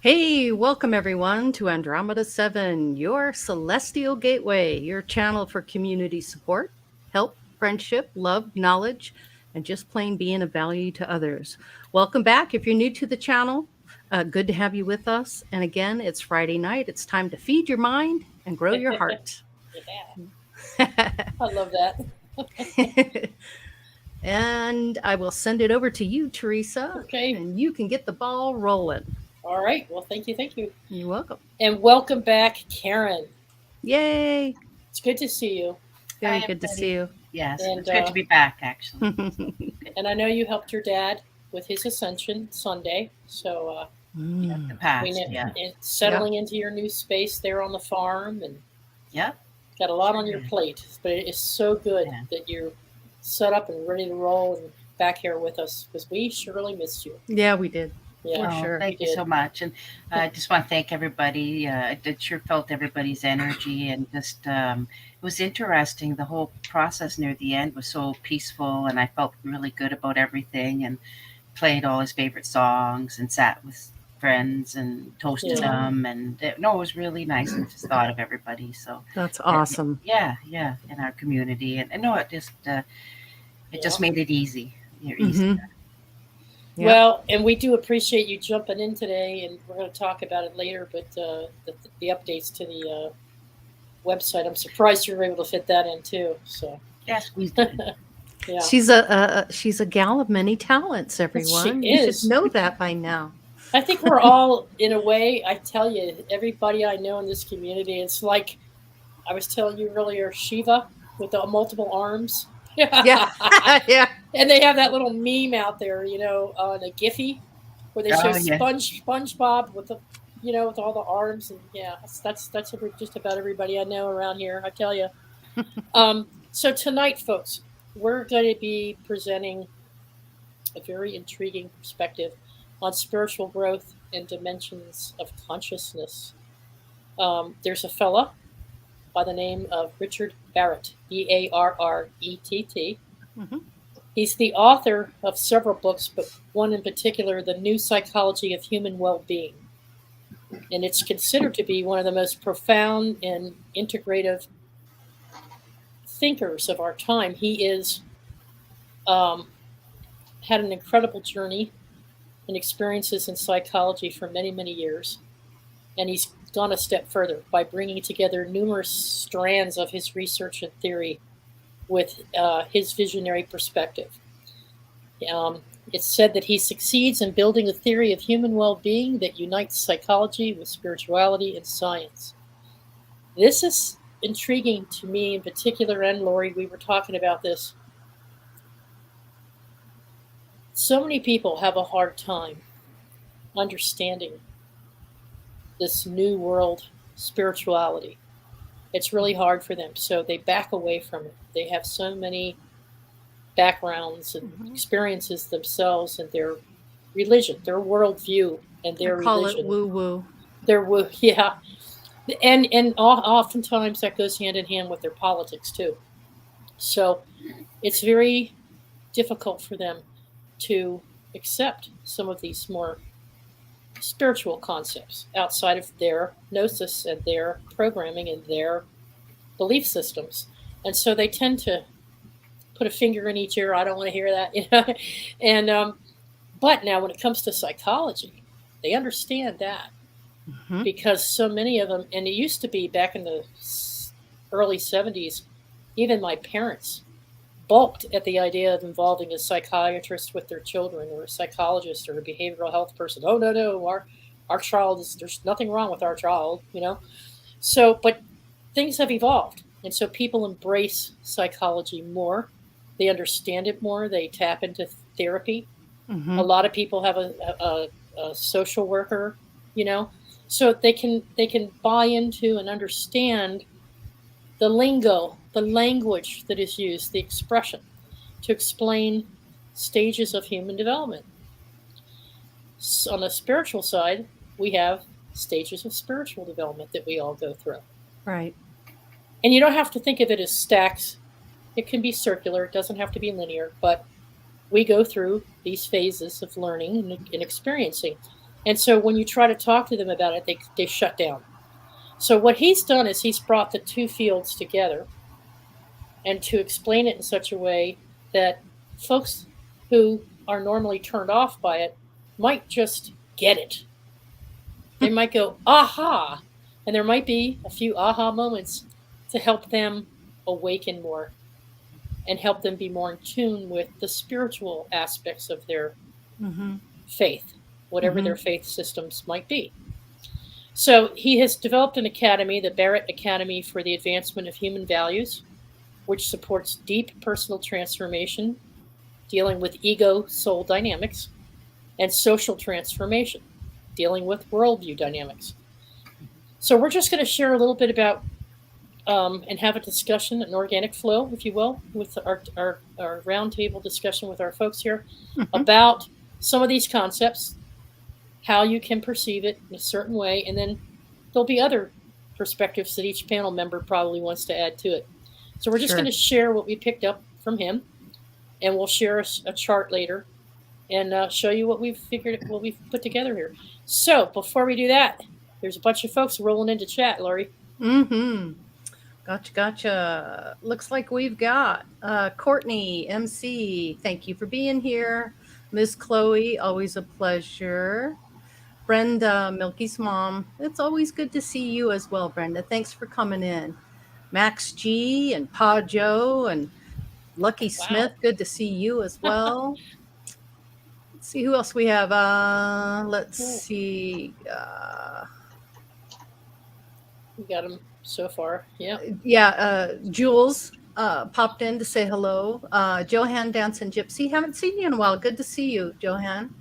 Hey, welcome everyone to Andromeda 7, your celestial gateway, your channel for community support, help, friendship, love, knowledge, and just plain being of value to others. Welcome back. If you're new to the channel, good to have you with us. And again, it's Friday night. It's time to feed your mind and grow your heart. Yeah, I love that. And I will send it over to you, Teresa, Okay. and you can get the ball rolling. All right. Well, thank you. Thank you. You're welcome. And welcome back, Karen. Yay. It's good to see you. Very Hi, good to everybody. see you. Yes, And, it's good to be back, actually. And I know you helped your dad with his ascension Sunday. So The past, settling into your new space there on the farm and Yep. got a lot Sure on your did. plate. But it is so good Yeah. that you're set up and ready to roll and back here with us because we surely missed you. Yeah, we did. Yeah. For sure. Thank you did. so much. And I just want to thank everybody. I sure felt everybody's energy and just, it was interesting. The whole process near the end was so peaceful and I felt really good about everything and played all his favorite songs and sat with friends and toasted Yeah. them. And it was really nice and just thought of everybody. So That's awesome. yeah, in our community. And no, it just made it easy. Mhm. Yeah. Well, and we do appreciate you jumping in today, and we're going to talk about it later. But the updates to the website, I'm surprised you were able to fit that in too. So Yes, we did. yeah, She's a gal of many talents, everyone. You is. should know that by now. I think we're all, in a way, I tell you, everybody I know in this community, it's like I was telling you earlier, Shiva with the multiple arms. Yeah. Yeah. And they have that little meme out there, on a Giphy, where they show Oh, yeah. SpongeBob with with all the arms, and yeah, that's just about everybody I know around here. I tell you. So tonight, folks, we're going to be presenting a very intriguing perspective on spiritual growth and dimensions of consciousness. There's a fella by the name of Richard Barrett, Barrett, Mhm. He's the author of several books, but one in particular, The New Psychology of Human Well-Being. And it's considered to be one of the most profound and integrative thinkers of our time. He is had an incredible journey and experiences in psychology for many, many years. And he's gone a step further by bringing together numerous strands of his research and theory with his visionary perspective. It's said that he succeeds in building a theory of human well-being that unites psychology with spirituality and science. This is intriguing to me in particular, and Lori, we were talking about this. So many people have a hard time understanding this new world spirituality. It's really hard for them, so they back away from it. They have so many backgrounds and experiences themselves and their religion, their worldview, and their call religion. it woo-woo. Their woo, yeah. And oftentimes that goes hand in hand with their politics too. So it's very difficult for them to accept some of these more spiritual concepts outside of their gnosis and their programming and their belief systems. And so they tend to put a finger in each ear. I don't want to hear that. You know? And but now when it comes to psychology, they understand that because so many of them, and it used to be back in the early 70s, even my parents balked at the idea of involving a psychiatrist with their children or a psychologist or a behavioral health person. Oh, no, our child is, there's nothing wrong with our child, you know? So, but things have evolved. And so people embrace psychology more. They understand it more. They tap into therapy. A lot of people have a social worker, you know, so they can buy into and understand the lingo, the language that is used, the expression to explain stages of human development. So on the spiritual side, we have stages of spiritual development that we all go through. Right. And you don't have to think of it as stacks. It can be circular. It doesn't have to be linear, but we go through these phases of learning and experiencing. And so when you try to talk to them about it, they shut down. So what he's done is he's brought the two fields together and to explain it in such a way that folks who are normally turned off by it might just get it. They might go, aha, and there might be a few aha moments to help them awaken more and help them be more in tune with the spiritual aspects of their faith, whatever their faith systems might be. So he has developed an academy, the Barrett Academy for the Advancement of Human Values, which supports deep personal transformation, dealing with ego-soul dynamics, and social transformation, dealing with worldview dynamics. So we're just going to share a little bit about and have a discussion, an organic flow, if you will, with our roundtable discussion with our folks here about some of these concepts, how you can perceive it in a certain way, and then there'll be other perspectives that each panel member probably wants to add to it. So we're just going to share what we picked up from him, and we'll share a chart later and show you what we've put together here. So before we do that, there's a bunch of folks rolling into chat, Lori. Gotcha. Looks like we've got Courtney, MC. Thank you for being here. Miss Chloe, always a pleasure. Brenda, Milky's mom. It's always good to see you as well, Brenda. Thanks for coming in. Max G and Pa Joe and Lucky Smith. Good to see you as well. Let's see who else we have. Let's see. We got them so far. Jules popped in to say hello. Johan Dancing Gypsy. Haven't seen you in a while. Good to see you, Johan.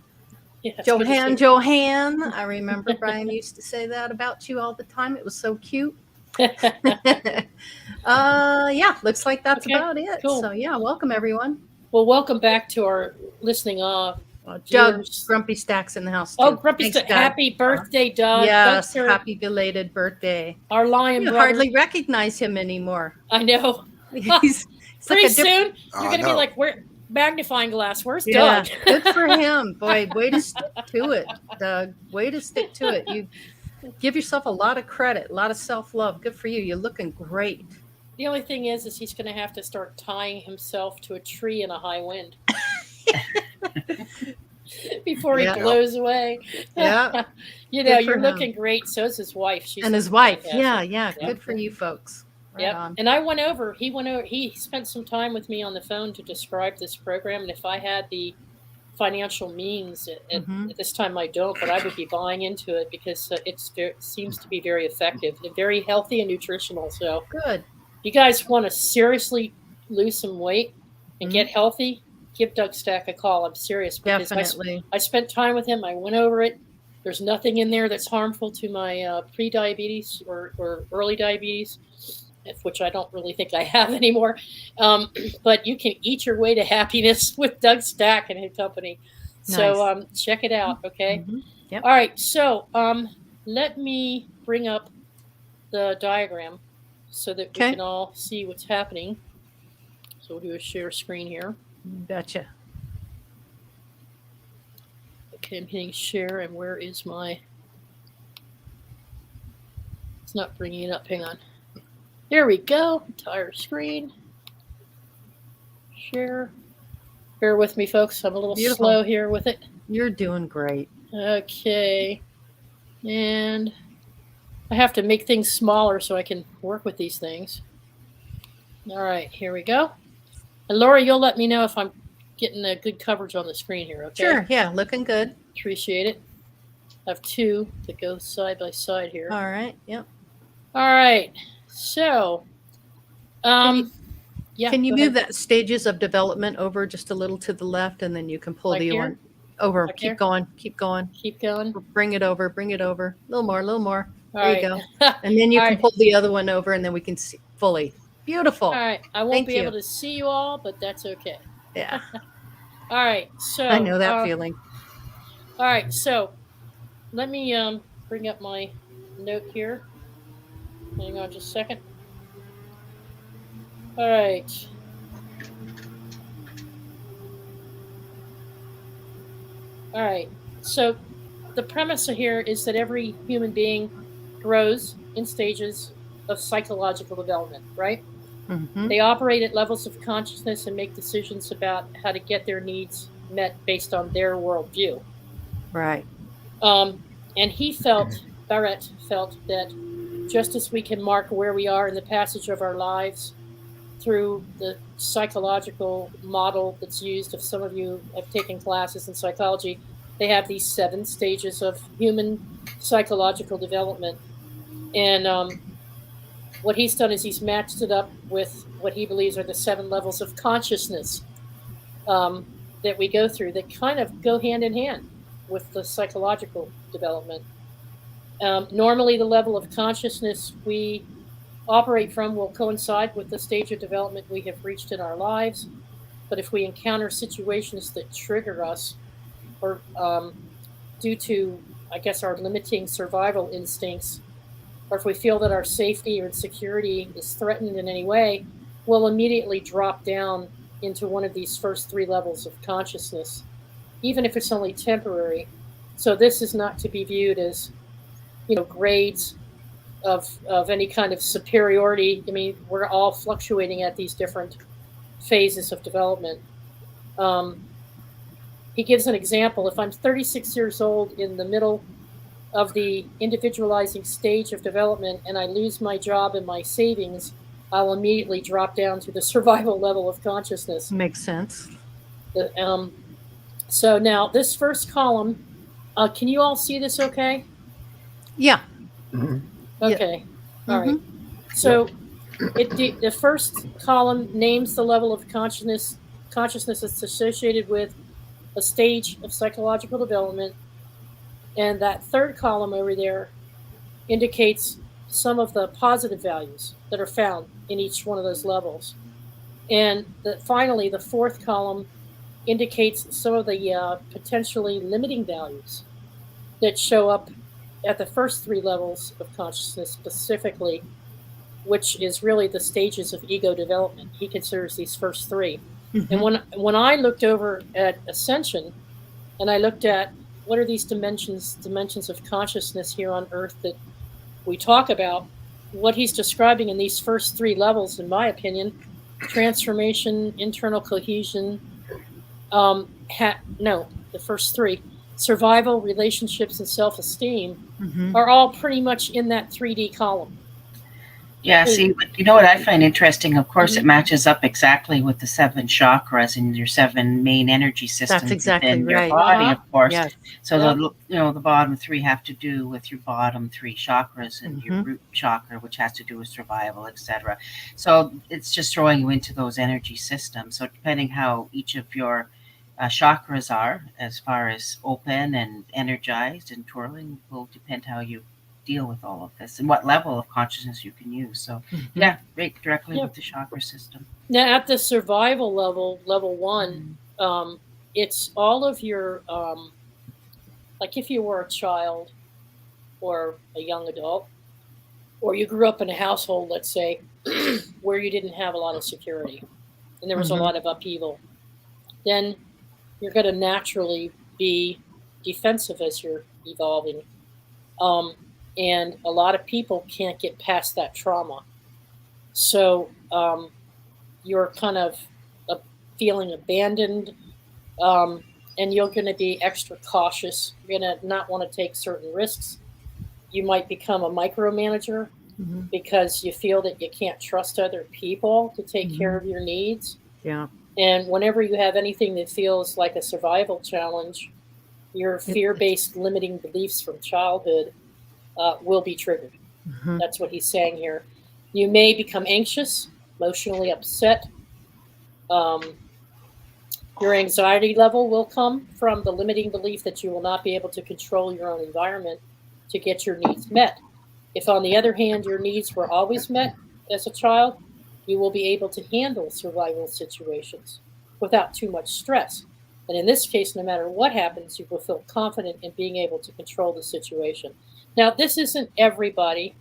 Yeah, Johan. I remember Brian used to say that about you all the time. It was so cute. Looks like that's about it. Cool. So welcome everyone. Well, welcome back to our listening Doug, Grumpy Stacks in the house too. Oh, Grumpy Stacks. Happy birthday, Doug. Yes, happy belated birthday. Our lion brother. Hardly recognize him anymore. I know. He's Pretty soon, you're going to be like, where magnifying glass. Where's Yeah, Doug? good for him. Boy, way to stick to it, Doug. Way to stick to it. You give yourself a lot of credit, a lot of self-love. Good for you. You're looking great. The only thing is he's going to have to start tying himself to a tree in a high wind before he Yeah. blows away. Yeah. You know, Good for you're him. looking great. So is his wife. She's And his looking wife. fantastic. Yeah. Yep. Good for you folks. Right Yep. on. And I went over. He spent some time with me on the phone to describe this program. And if I had the financial means at this time, I don't, but I would be buying into it because it seems to be very effective and very healthy and nutritional. So Good. you guys want to seriously lose some weight and get healthy, give Doug Stack a call. I'm serious, because Definitely. I spent time with him. I went over it. There's nothing in there that's harmful to my pre-diabetes or early diabetes, which I don't really think I have anymore. But you can eat your way to happiness with Doug Stack and his company. Nice. So check it out, okay? Yep. All right, so let me bring up the diagram so that we can all see what's happening. So we'll do a share screen here. Gotcha. Okay, I'm hitting share, and where is my... It's not bringing it up. Hang on. There we go. Entire screen. Share. Bear with me, folks. I'm a little slow here with it. You're doing great. Okay. And I have to make things smaller so I can work with these things. All right, here we go. And Laura, you'll let me know if I'm getting a good coverage on the screen here, okay? Sure, yeah, looking good. Appreciate it. I have two that go side by side here. All right, yep. All right, so, can you move that stages of development over just a little to the left, and then you can pull the one over. Like keep going. Keep going. Keep going. Bring it over. Bring it over. A little more. A little more. All there you go. And then you can pull the other one over, and then we can see fully. Beautiful. All right. I won't be able to see you all, but that's okay. Yeah. All right. So I know that feeling. All right. So let me bring up my note here. Hang on just a second. All right. All right. So the premise here is that every human being grows in stages of psychological development, right? Mm-hmm. They operate at levels of consciousness and make decisions about how to get their needs met based on their worldview. Right. And Barrett felt that just as we can mark where we are in the passage of our lives through the psychological model that's used, if some of you have taken classes in psychology, they have these 7 stages of human psychological development. And what he's done is he's matched it up with what he believes are the 7 levels of consciousness that we go through that kind of go hand in hand with the psychological development. Normally, the level of consciousness we operate from will coincide with the stage of development we have reached in our lives. But if we encounter situations that trigger us, or due to, I guess, our limiting survival instincts, or if we feel that our safety or security is threatened in any way, we'll immediately drop down into one of these first 3 levels of consciousness, even if it's only temporary. So this is not to be viewed as, grades of any kind of superiority. I mean, we're all fluctuating at these different phases of development. He gives an example. If I'm 36 years old in the middle of the individualizing stage of development and I lose my job and my savings, I'll immediately drop down to the survival level of consciousness. Makes sense. So now this first column, can you all see this okay? Yeah. Mm-hmm. Okay. Yeah. All right. So the first column names the level of consciousness that's associated with a stage of psychological development. And that third column over there indicates some of the positive values that are found in each one of those levels. And finally, the fourth column indicates some of the potentially limiting values that show up at the first 3 levels of consciousness specifically, which is really the stages of ego development. He considers these first 3. And Mm-hmm. when I looked over at ascension, and I looked at what are these dimensions of consciousness here on Earth that we talk about, what he's describing in these first three levels, in my opinion, transformation, internal cohesion, no, the first three, survival, relationships, and self-esteem, Mm-hmm. are all pretty much in that 3D column. Yeah, Is- see, you know what I find interesting? Of course, it Mhm. matches up exactly with the seven chakras and your seven main energy That's systems exactly within your right. body, Uh-huh. of course. Yes. So Yep. the bottom three have to do with your bottom three chakras and your Mm-hmm. root chakra, which has to do with survival, etc. So it's just throwing you into those energy systems. So depending how each of your chakras are, as far as open and energized and twirling, will depend how you deal with all of this and what level of consciousness you can use. So, Mm-hmm. yeah, right directly Yeah. with the chakra system. Now, at the survival level, level one, Mm-hmm. it's all of your, like if you were a child or a young adult, or you grew up in a household, let's say, where you didn't have a lot of security and there was a Mm-hmm. lot of upheaval, then you're going to naturally be defensive as you're evolving. Um, and a lot of people can't get past that trauma. So you're kind of uh, feeling abandoned, um, and you're going to be extra cautious. You're going to not want to take certain risks. You might become a micromanager Mm-hmm. because you feel that you can't trust other people to take care Mm-hmm. of your needs. Yeah. And whenever you have anything that feels like a survival challenge, your fear It's. based limiting beliefs from childhood will be triggered. Mm-hmm. That's what he's saying here. You may become anxious, emotionally upset. Um, your anxiety level will come from the limiting belief that you will not be able to control your own environment to get your needs met. If, on the other hand, your needs were always met as a child, you will be able to handle survival situations without too much stress. And in this case, no matter what happens, you will feel confident in being able to control the situation. Now, this isn't everybody.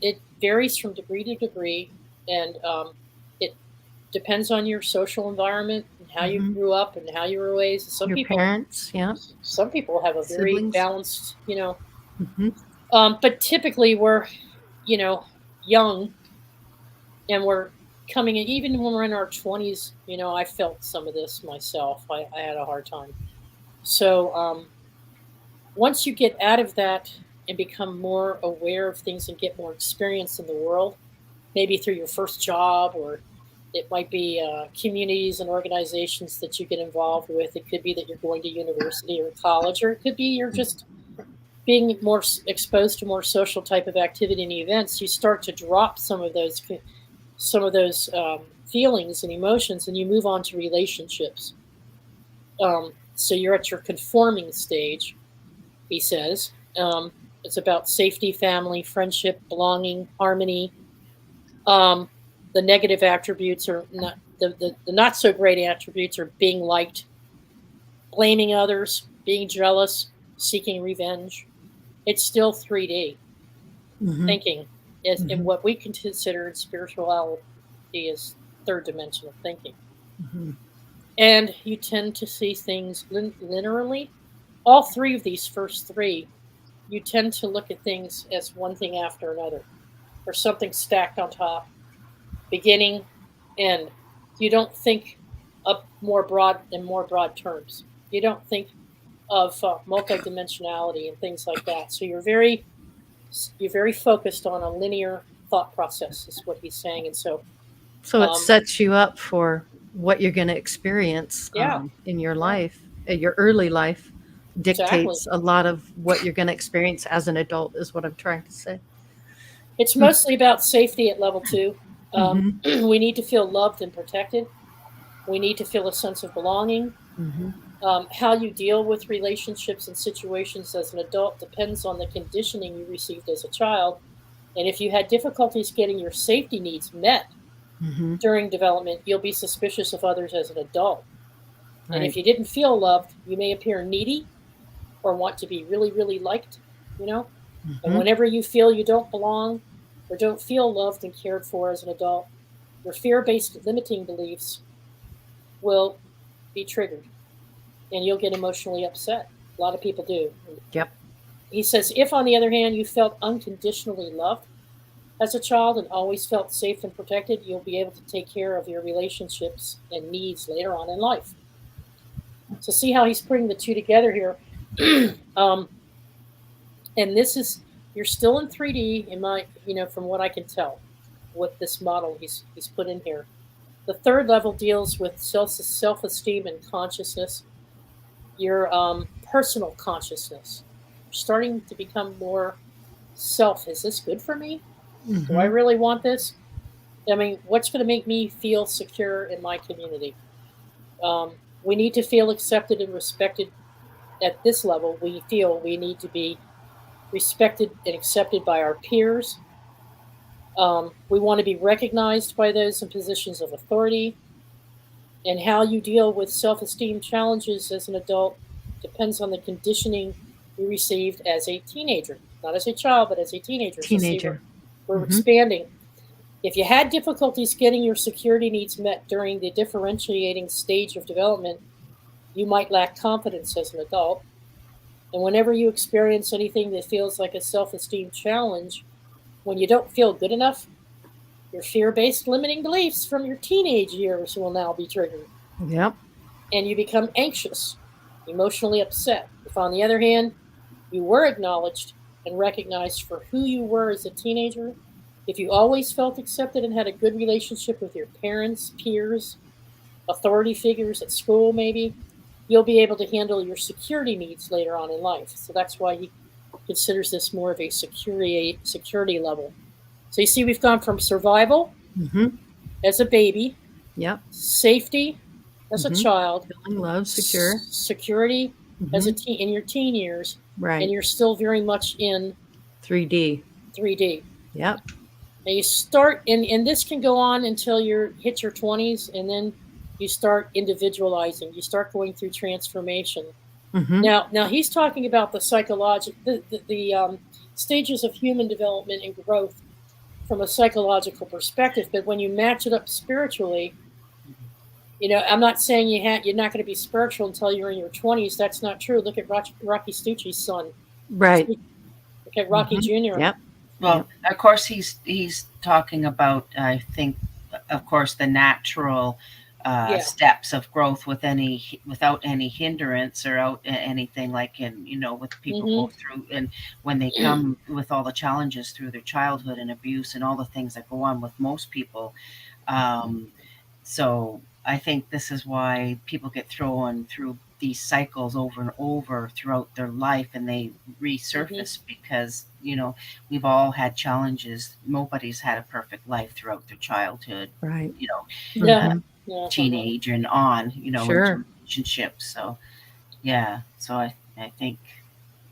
It varies from degree to degree, and it depends on your social environment and how you Mm-hmm. grew up and how you were raised. Your parents. Yeah. Some people have a very Siblings. balanced, Mm-hmm. but typically we're, you know, young and we're coming in, even when we're in our 20s, I felt some of this myself. I had a hard time. So once you get out of that and become more aware of things and get more experience in the world, maybe through your first job, or it might be communities and organizations that you get involved with. It could be that you're going to university or college, or it could be you're just being more exposed to more social type of activity and events. You start to drop some of those feelings and emotions, and you move on to relationships. So you're at your conforming stage, he says. It's about safety, family, friendship, belonging, harmony. Um, the negative attributes are not the not so great attributes are being liked, blaming others, being jealous, seeking revenge. It's still 3D Mm-hmm. thinking, is in Mm-hmm. what we can consider in spirituality is third dimensional thinking. Mm-hmm. And you tend to see things linearly. All three of these first three, you tend to look at things as one thing after another, or something stacked on top, beginning, end. You don't think of more broad terms. You don't think of multidimensionality and things like that. So you're very focused on a linear thought process, is what he's saying. And so, So it um, sets you up for what you're going to experience yeah, in your yeah, life. Your early life exactly. dictates a lot of what you're going to experience as an adult, is what I'm trying to say. It's mostly about safety at level two. Mm-hmm. We need to feel loved and protected. We need to feel a sense of belonging. Mm-hmm. How you deal with relationships and situations as an adult depends on the conditioning you received as a child. And if you had difficulties getting your safety needs met Mm-hmm. during development, you'll be suspicious of others as an adult. And if Right. you didn't feel loved, you may appear needy or want to be really, really liked, you know? And Mm-hmm. whenever you feel you don't belong or don't feel loved and cared for as an adult, your fear based limiting beliefs will be triggered and you'll get emotionally upset. A lot of people do. Yep. He says, if on the other hand you felt unconditionally loved as a child and always felt safe and protected, you'll be able to take care of your relationships and needs later on in life. So see how he's putting the two together here. And this is, you're still in 3D in my, from what I can tell with this model he's put in here. The third level deals with self-esteem and consciousness, your personal consciousness. You're starting to become more self. Is this good for me? Do I really want this? I mean, what's going to make me feel secure in my community? We need to feel accepted and respected at this level. We feel we need to be respected and accepted by our peers. We want to be recognized by those in positions of authority. And how you deal with self-esteem challenges as an adult depends on the conditioning you received as a teenager. Not as a child, but as a teenager. Teenager. So we're expanding. If you had difficulties getting your security needs met during the differentiating stage of development, you might lack confidence as an adult. And whenever you experience anything that feels like a self-esteem challenge, when you don't feel good enough, your fear-based limiting beliefs from your teenage years will now be triggered. Yep. And you become anxious, emotionally upset. If, on the other hand, you were acknowledged and recognized for who you were as a teenager, if you always felt accepted and had a good relationship with your parents, peers, authority figures at school maybe, you'll be able to handle your security needs later on in life. So that's why he considers this more of a security level. So you see, we've gone from survival as a baby, safety as a child, feeling love, secure, security as a teen in your teen years, right? And you're still very much in 3D. 3D. Yep. Now you start, and this can go on until you hit your 20s, and then you start individualizing. You start going through transformation. Now he's talking about the psychological, the stages of human development and growth from a psychological perspective. But when you match it up spiritually, I'm not saying you're not going to be spiritual until you're in your 20s. That's not true. Look at Rocky Stucci's son. Right. Look at Rocky Jr. Yep. Well, of course, he's talking about, I think, of course, the natural steps of growth without any hindrance or out anything like with people go through, and when they come with all the challenges through their childhood and abuse and all the things that go on with most people. So I think this is why people get thrown through these cycles over and over throughout their life, and they resurface because we've all had challenges. Nobody's had a perfect life throughout their childhood, right? Teenage and on, sure. relationships. So so I think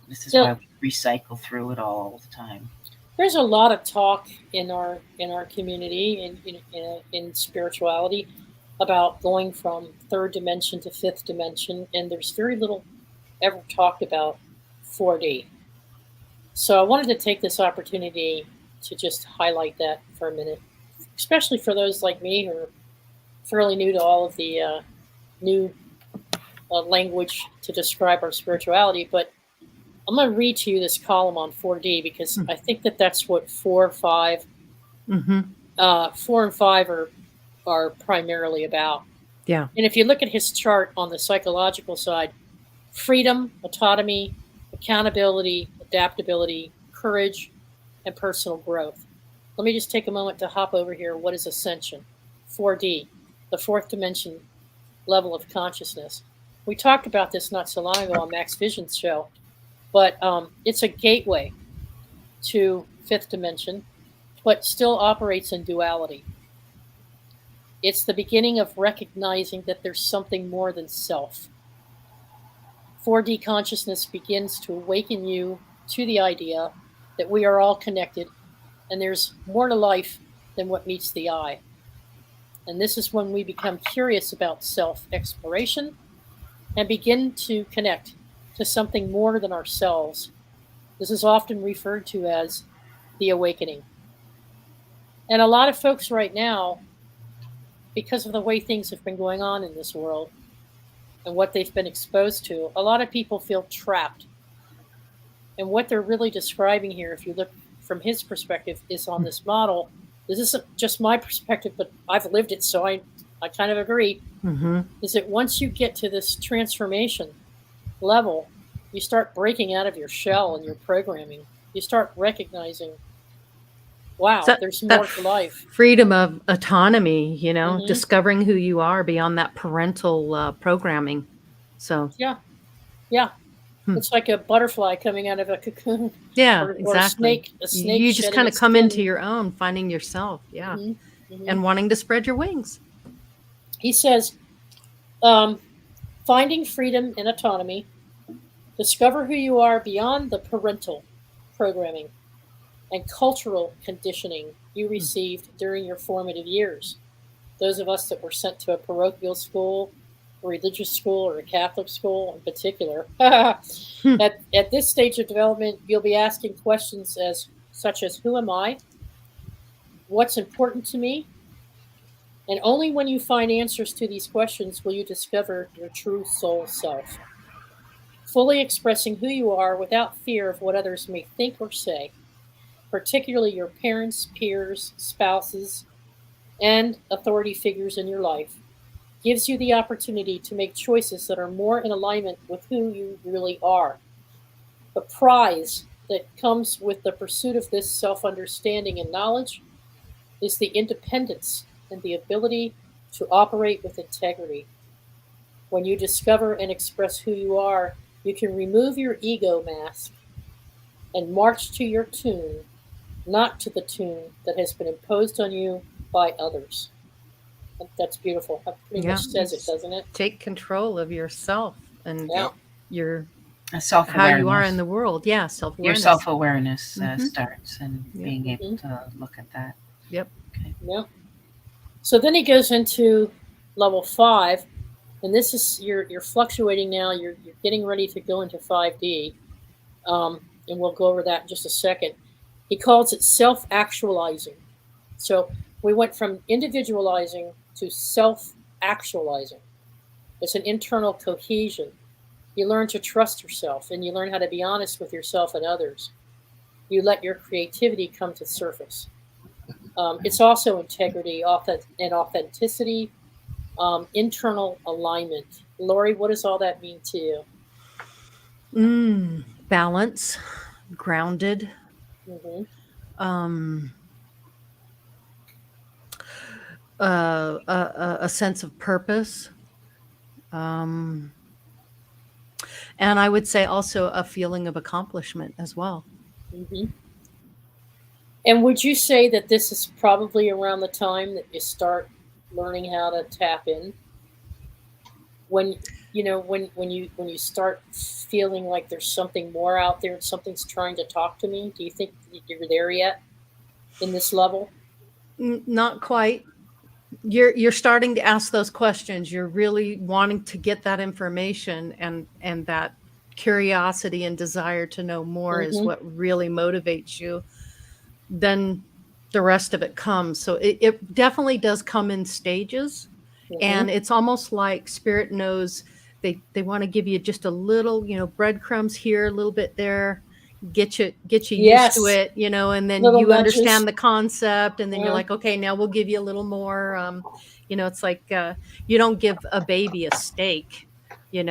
this is why we recycle through it all the time. There's a lot of talk in our community in spirituality about going from third dimension to fifth dimension, and there's very little ever talked about 4D. So I wanted to take this opportunity to just highlight that for a minute, especially for those like me who are fairly new to all of the new language to describe our spirituality. But I'm going to read to you this column on 4D because I think that's what 4 and 5 are primarily about. Yeah. And if you look at his chart on the psychological side, freedom, autonomy, accountability, adaptability, courage, and personal growth. Let me just take a moment to hop over here. What is ascension? 4D, the fourth dimension level of consciousness. We talked about this not so long ago on Max Vision's show, but it's a gateway to fifth dimension, but still operates in duality. It's the beginning of recognizing that there's something more than self. 4D consciousness begins to awaken you to the idea that we are all connected and there's more to life than what meets the eye. And this is when we become curious about self-exploration and begin to connect to something more than ourselves. This is often referred to as the awakening. And a lot of folks right now because of the way things have been going on in this world and what they've been exposed to, a lot of people feel trapped. And what they're really describing here, if you look from his perspective, is on this model. This isn't just my perspective, but I've lived it, so I kind of agree. Mm-hmm. Is that once you get to this transformation level, you start breaking out of your shell and your programming. You start recognizing, wow, So there's that more to life. freedom of autonomy, Mm-hmm. discovering who you are beyond that parental programming. So Yeah, yeah. hmm. It's like a butterfly coming out of a cocoon, Yeah, or exactly. a snake You just shedding kind of its come into skin. your own, finding yourself, yeah, Mm-hmm. Mm-hmm. and wanting to spread your wings. He says, um, finding freedom and autonomy, discover who you are beyond the parental programming and cultural conditioning you received during your formative years. Those of us that were sent to a parochial school, a religious school, or a Catholic school in particular. Hmm. At this stage of development, you'll be asking questions such as, who am I? What's important to me? And only when you find answers to these questions will you discover your true soul self. Fully expressing who you are without fear of what others may think or say, particularly your parents, peers, spouses, and authority figures in your life, gives you the opportunity to make choices that are more in alignment with who you really are. The prize that comes with the pursuit of this self understanding and knowledge is the independence and the ability to operate with integrity. When you discover and express who you are, you can remove your ego mask and march to your tune, not to the tune that has been imposed on you by others. That's beautiful. That pretty Yeah, much says it, doesn't it? take control of yourself and Yeah. your Self how you are in awareness. the world. Yeah, Your self-awareness. self awareness Mm-hmm. starts, and Yeah. being able Mm-hmm. to look at that. Yep. Okay. Yeah. So then he goes into level 5, and this is you're fluctuating now. You're getting ready to go into 5D, and we'll go over that in just a second. He calls it self-actualizing. So we went from individualizing to self-actualizing. It's an internal cohesion. You learn to trust yourself, and you learn how to be honest with yourself and others. You let your creativity come to surface. It's also integrity, and authenticity, internal alignment. Lori, what does all that mean to you? Balance, grounded, Mm-hmm. um, a sense of purpose, um, and I would say also a feeling of accomplishment as well. Mm-hmm. And would you say that this is probably around the time that you start learning how to tap in? When when you start feeling like there's something more out there, something's trying to talk to me. Do you think you're there yet in this level? Not quite. You're starting to ask those questions. You're really wanting to get that information, and that curiosity and desire to know more is Mm-hmm. what really motivates you. Then the rest of it comes. So it definitely does come in stages, Mm-hmm. and it's almost like spirit knows they want to give you just a little, breadcrumbs here, a little bit there, get you used to Yes, it, and then little you nudges. understand the concept, and then you're Yeah. like, okay, now we'll give you a little more. It's like you don't give a baby a steak. You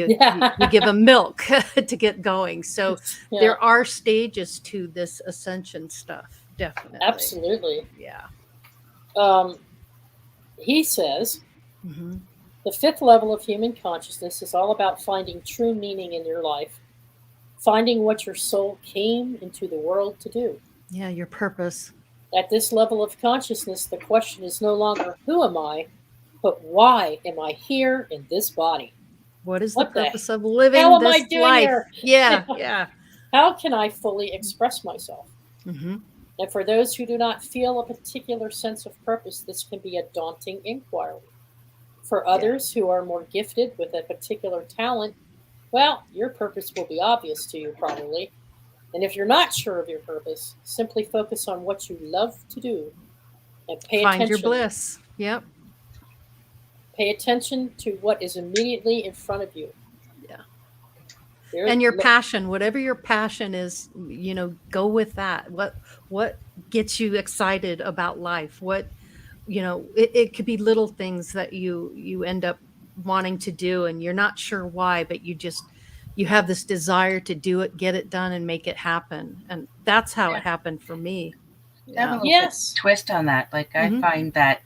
Yeah. give them milk to get going. So Yeah. there are stages to this ascension stuff, definitely. Absolutely. Yeah. Um, he says Hmm. the fifth level of human consciousness is all about finding true meaning in your life, finding what your soul came into the world to do. Yeah, your purpose. At this level of consciousness, the question is no longer who am I, but why am I here in this body? What is the What the purpose of hell living am I this doing life? here? Yeah, yeah. How can I fully express myself? Hmm. And for those who do not feel a particular sense of purpose, this can be a daunting inquiry. For Yeah. others who are more gifted with a particular talent, well, your purpose will be obvious to you probably. And if you're not sure of your purpose, simply focus on what you love to do and pay Find your attention. bliss. Yep. Pay attention to what is immediately in front of you. Yeah. There, And your passion, whatever your passion is, go with that. What gets you excited about life? It could be little things that you end up wanting to do and you're not sure why, but you have this desire to do it, get it done and make it happen. And that's how it happened for me. I have a Yeah. little yes. twist on that. Like I Mhm. find that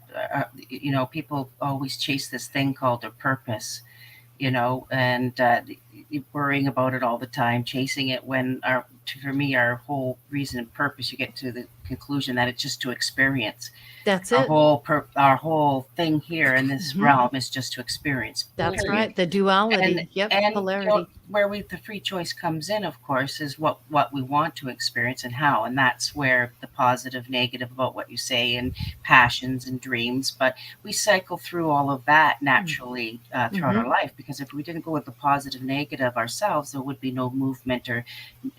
people always chase this thing called a purpose, and worrying about it all the time, chasing it when for me, our whole reason and purpose, you get to the conclusion that it's just to experience. That's Our it. whole thing here in this Mhm. realm is just to experience. That's Mhm. Period. right. The and duality. Yep. and Polarity. where the free choice comes in, of course, is what we want to experience and how, and that's where the positive, negative about what you say, and passions and dreams. But we cycle through all of that naturally throughout our Mhm. life, because if we didn't go with the positive, negative ourselves, there would be no movement or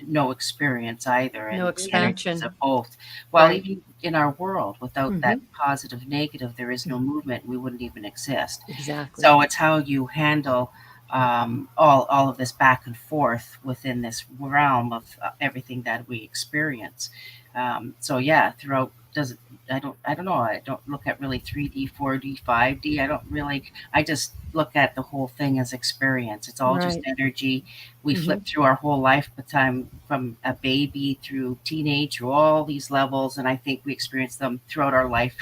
no experience either, No and the energies expansion. of both. Well, Right. even in our world, without that Mhm. positive, negative, there is no movement. We wouldn't even exist. Exactly. So it's how you handle all of this back and forth within this realm of everything that we experience. So yeah, throughout does it. I don't know. I don't look at really 3D, 4D, 5D. I don't really. I just look at the whole thing as experience. It's all just Right. energy. We flip Mhm. through our whole lifetime from a baby through teenage, through all these levels, and I think we experience them throughout our life,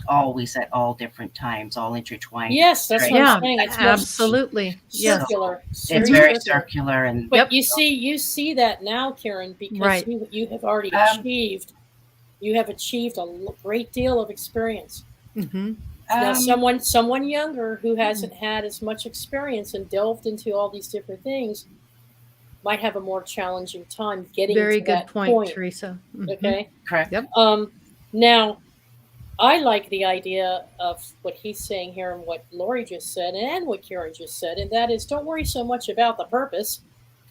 always at all different times, all intertwined at the Yes, that's what I'm very Yeah, same saying. It's time. more absolutely. So Yes. circular. It's it's very Mhm. very circular. circular, and But Yep. you see that now, Karen, because Right. you have already um, achieved a great deal of experience. Mhm. Now, um, someone younger who Mm. hasn't had as much experience and delved into all these different things might have a more challenging time getting Very to good that point, point. Teresa. Mhm. Okay. correct. Yep. Now, I like the idea of what he's saying here and what Lori just said and what Karen just said, and that is don't worry so much about the purpose.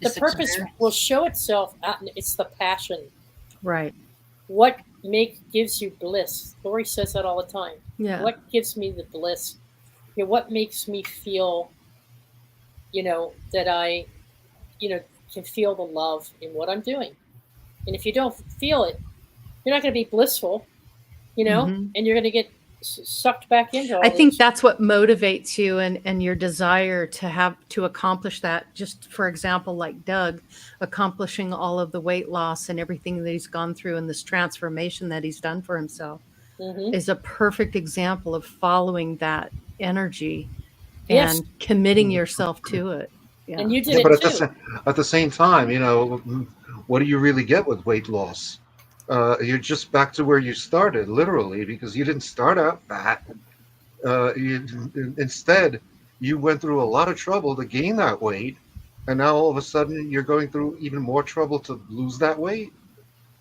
The Just purpose will experience. show itself out, and it's the passion. Right. What gives you bliss? Lori says that all the time. Yeah. What gives me the bliss? What makes me feel, that I, you know, can feel the love in what I'm doing. And if you don't feel it, you're not going to be blissful, Mhm. and you're going to get sucked back into I all think this. that's what motivates you and your desire to accomplish that. Just for example, like Doug accomplishing all of the weight loss and everything that he's gone through and this transformation that he's done for himself Hmm. is a perfect example of following that energy Yes, and committing yourself to it. and Yeah. you did Yeah, but it too. at the same time, what do you really get with weight loss? You're just back to where you started, literally, because you didn't start out fat. Instead, you went through a lot of trouble to gain that weight, and now all of a sudden you're going through even more trouble to lose that weight.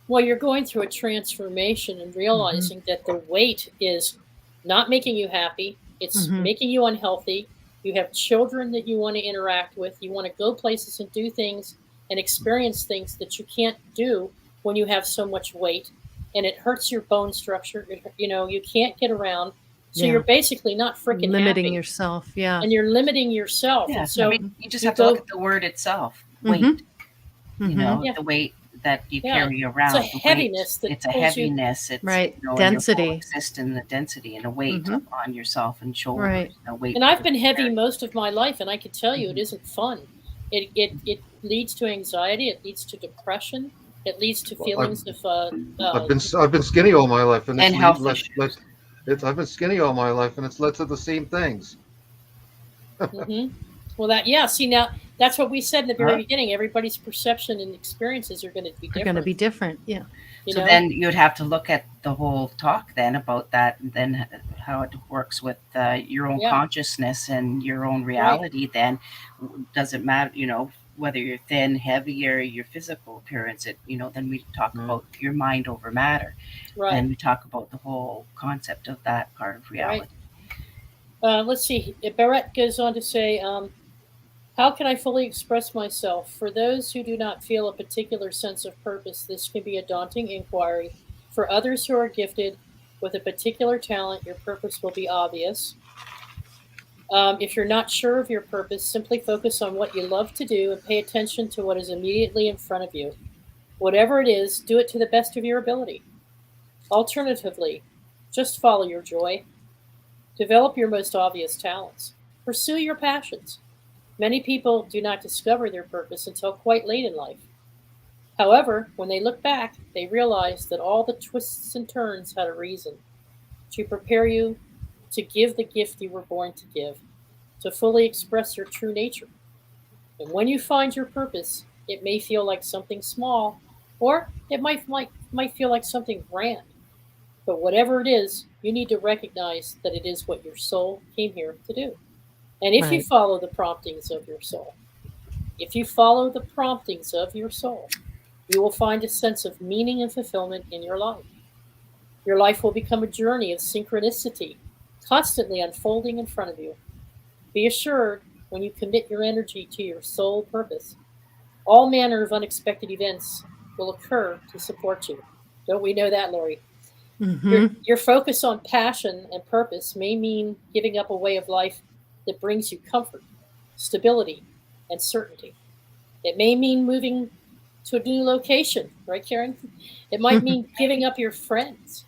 Well, you're going through a transformation and Mhm. realizing that the weight is not making you happy, it's Mhm. making you unhealthy. You have children that you want to interact with, you want to go places and do things and experience things that you can't do when you have so much weight, and it hurts your bone structure. You can't get around. So Yeah. you're basically not freaking Limiting happy, yourself. Yeah. and you're limiting yourself. And Yeah, I mean, so Mhm. you just you have to look go, at the word itself, weight. Mhm. Mhm. yeah, The weight that you yeah. carry It's a around, the weight. heaviness that It's a pulls you. heaviness. It's Right. and your whole Density. existence, and the density and the weight Mhm. on yourself and Right. shoulders, the weight And that I've you been heavy carry. most of my life, and I can tell you it Mhm. isn't fun. It leads to anxiety. It leads to depression. It leads to Well, I've feelings of I've been skinny all my life, and And health issues. I've been skinny all my life, and it's led to the same things. hmm well, that, yeah. See, now that's what we said in the very Huh? beginning. Everybody's perception and experiences are going to be Are going to different. be different. Yeah. You So know, then you'd have to look at the whole talk then about that, and then how it works with your own yeah, consciousness and your own right. reality. Then does it matter, whether you're thin, heavy, or your physical appearance? Then we talk Mm. about your mind over matter. Right, Then we talk about the whole concept of that part of right. reality. Let's see. Barrett goes on to say, how can I fully express myself? For those who do not feel a particular sense of purpose, this can be a daunting inquiry. For others who are gifted with a particular talent, your purpose will be obvious. If you're not sure of your purpose, simply focus on what you love to do and pay attention to what is immediately in front of you. Whatever it is, do it to the best of your ability. Alternatively, just follow your joy. Develop your most obvious talents. Pursue your passions. Many people do not discover their purpose until quite late in life. However, when they look back, they realize that all the twists and turns had a reason to prepare you to give the gift you were born to give, to fully express your true nature. And when you find your purpose, it may feel like something small, or it might feel like something grand. But whatever it is, you need to recognize that it is what your soul came here to do. And if you Right. follow the promptings of your soul, if you follow the promptings of your soul, you will find a sense of meaning and fulfillment in your life. Your life will become a journey of synchronicity, constantly unfolding in front of you. Be assured, when you commit your energy to your soul purpose, all manner of unexpected events will occur to support you. Don't we know that, Lori? Mm-hmm. Your focus on passion and purpose may mean giving up a way of life that brings you comfort, stability, and certainty. It may mean moving to a new location, right, Karen? It might mean giving up your friends.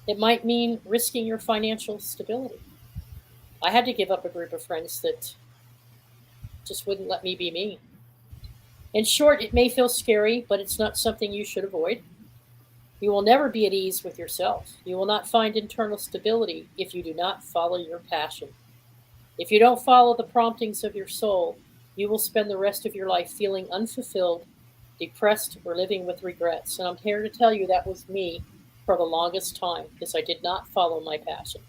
It might mean risking your financial stability. I had to give up a group of friends that just wouldn't let me be me. In short, it may feel scary, but it's not something you should avoid. You will never be at ease with yourself. You will not find internal stability if you do not follow your passion. If you don't follow the promptings of your soul, you will spend the rest of your life feeling unfulfilled, depressed, or living with regrets. And I'm here to tell you that was me for the longest time because I did not follow my passion.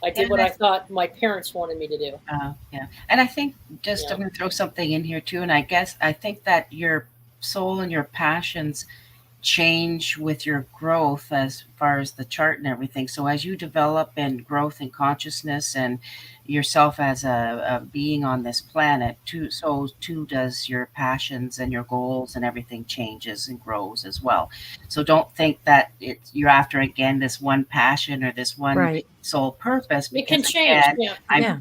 I did And what I thought my parents wanted me to do. yeah. And I think just Yeah. I'm going to throw something in here too. And I think that your soul and your passions change with your growth as far as the chart and everything. So as you develop in growth and consciousness and yourself as a being on this planet, too does your passions and your goals and everything changes and grows as well. So don't think that you're after again this one passion or this one Right. sole purpose, It can because change. again, Yeah. I'm Yeah.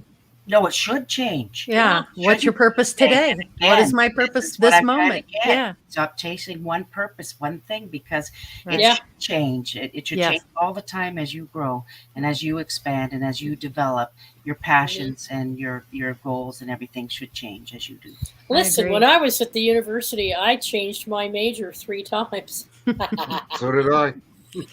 no, it should change. Yeah. What's your Shouldn't purpose stay. And today? What is again, my this purpose is what this I'm trying to moment? get. Yeah. Stop chasing one purpose, one thing, because it Right. Yeah. should change. It should change Yes. all the time as you grow and as you expand and as you develop. Your Mhm. passions and your goals and everything should change as you do. I Listen, when agree. I was at the university, I changed my major 3 times. So did I.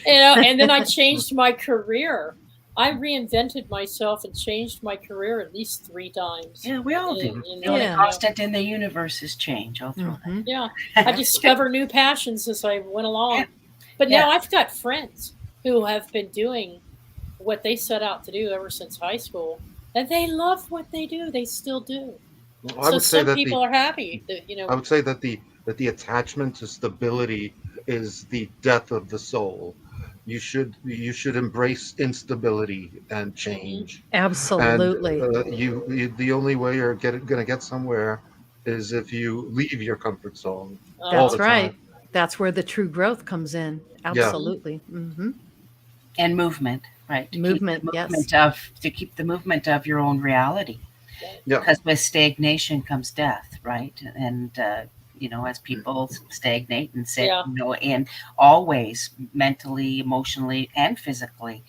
And then I changed my career. I reinvented myself and changed my career at least 3 times. Yeah, we all do. You The only know, Yeah. constant in the universe is change. I'll throw Mm-hmm. yeah. I that. discover new passions as I went Yeah, along. But yeah. now I've got friends who have been doing what they set out to do ever since high school, and they love what they do. They still do. I So would say some that people are happy that I would say that the attachment to stability is the death of the soul. You should embrace instability and mhm. change. And Absolutely. the only way you're going to get somewhere is if you leave your comfort zone all Uh-huh. That's the time. right. That's where the true growth comes in. Yeah. Mhm. Absolutely. Mm-hmm. And movement, right? Movement. Yes. To keep the movement of your own reality. Right. Yeah. Because with stagnation comes death, right? And as people stagnate and sit, Yeah. in all ways, mentally, emotionally, and physically,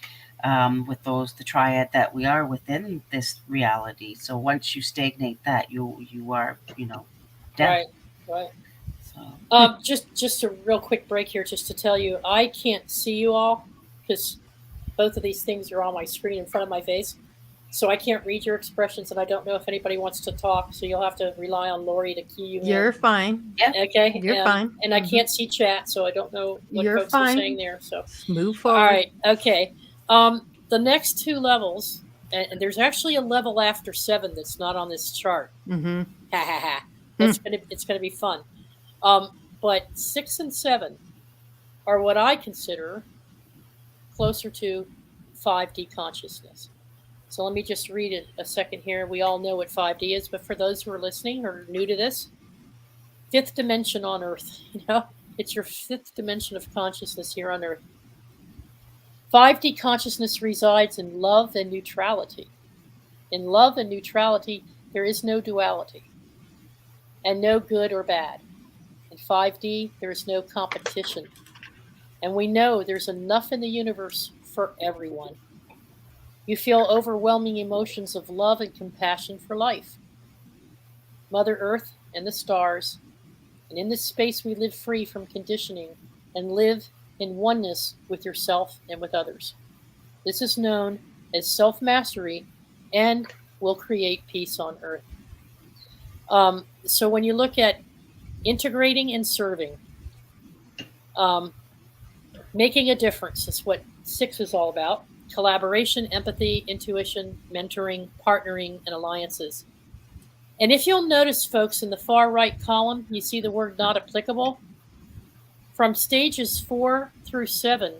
with the triad that we are within this reality. So once you stagnate that, you are, death. Right. Right. So Just a real quick break here, just to tell you, I can't see you all because both of these things are on my screen in front of my face. So I can't read your expressions, and I don't know if anybody wants to talk. So you'll have to rely on Lori to key you You're in. fine. yeah, Okay. You're fine. And I Mhm. can't see chat, so I don't know what You're folks are saying fine. there. So Just move all forward. right. Okay. The next 2 levels, and there's actually a level after 7 that's not on this chart. Mm-hmm. Ha ha ha. Hmm. It's gonna be fun. But 6 and 7 are what I consider closer to 5D consciousness. So let me just read it a second here. We all know what 5D is, but for those who are listening or new to this, 5th dimension on Earth. It's your 5th dimension of consciousness here on Earth. 5D consciousness resides in love and neutrality. In love and neutrality, there is no duality and no good or bad. In 5D, there is no competition. And we know there's enough in the universe for everyone. You feel overwhelming emotions of love and compassion for life. Mother Earth and the stars, and in this space we live free from conditioning and live in oneness with yourself and with others. This is known as self-mastery and will create peace on Earth. So when you look at integrating and serving, making a difference is what 6 is all about. Collaboration, empathy, intuition, mentoring, partnering, and alliances. And if you'll notice, folks, in the far right column, you see the word not applicable. From stages 4 through 7,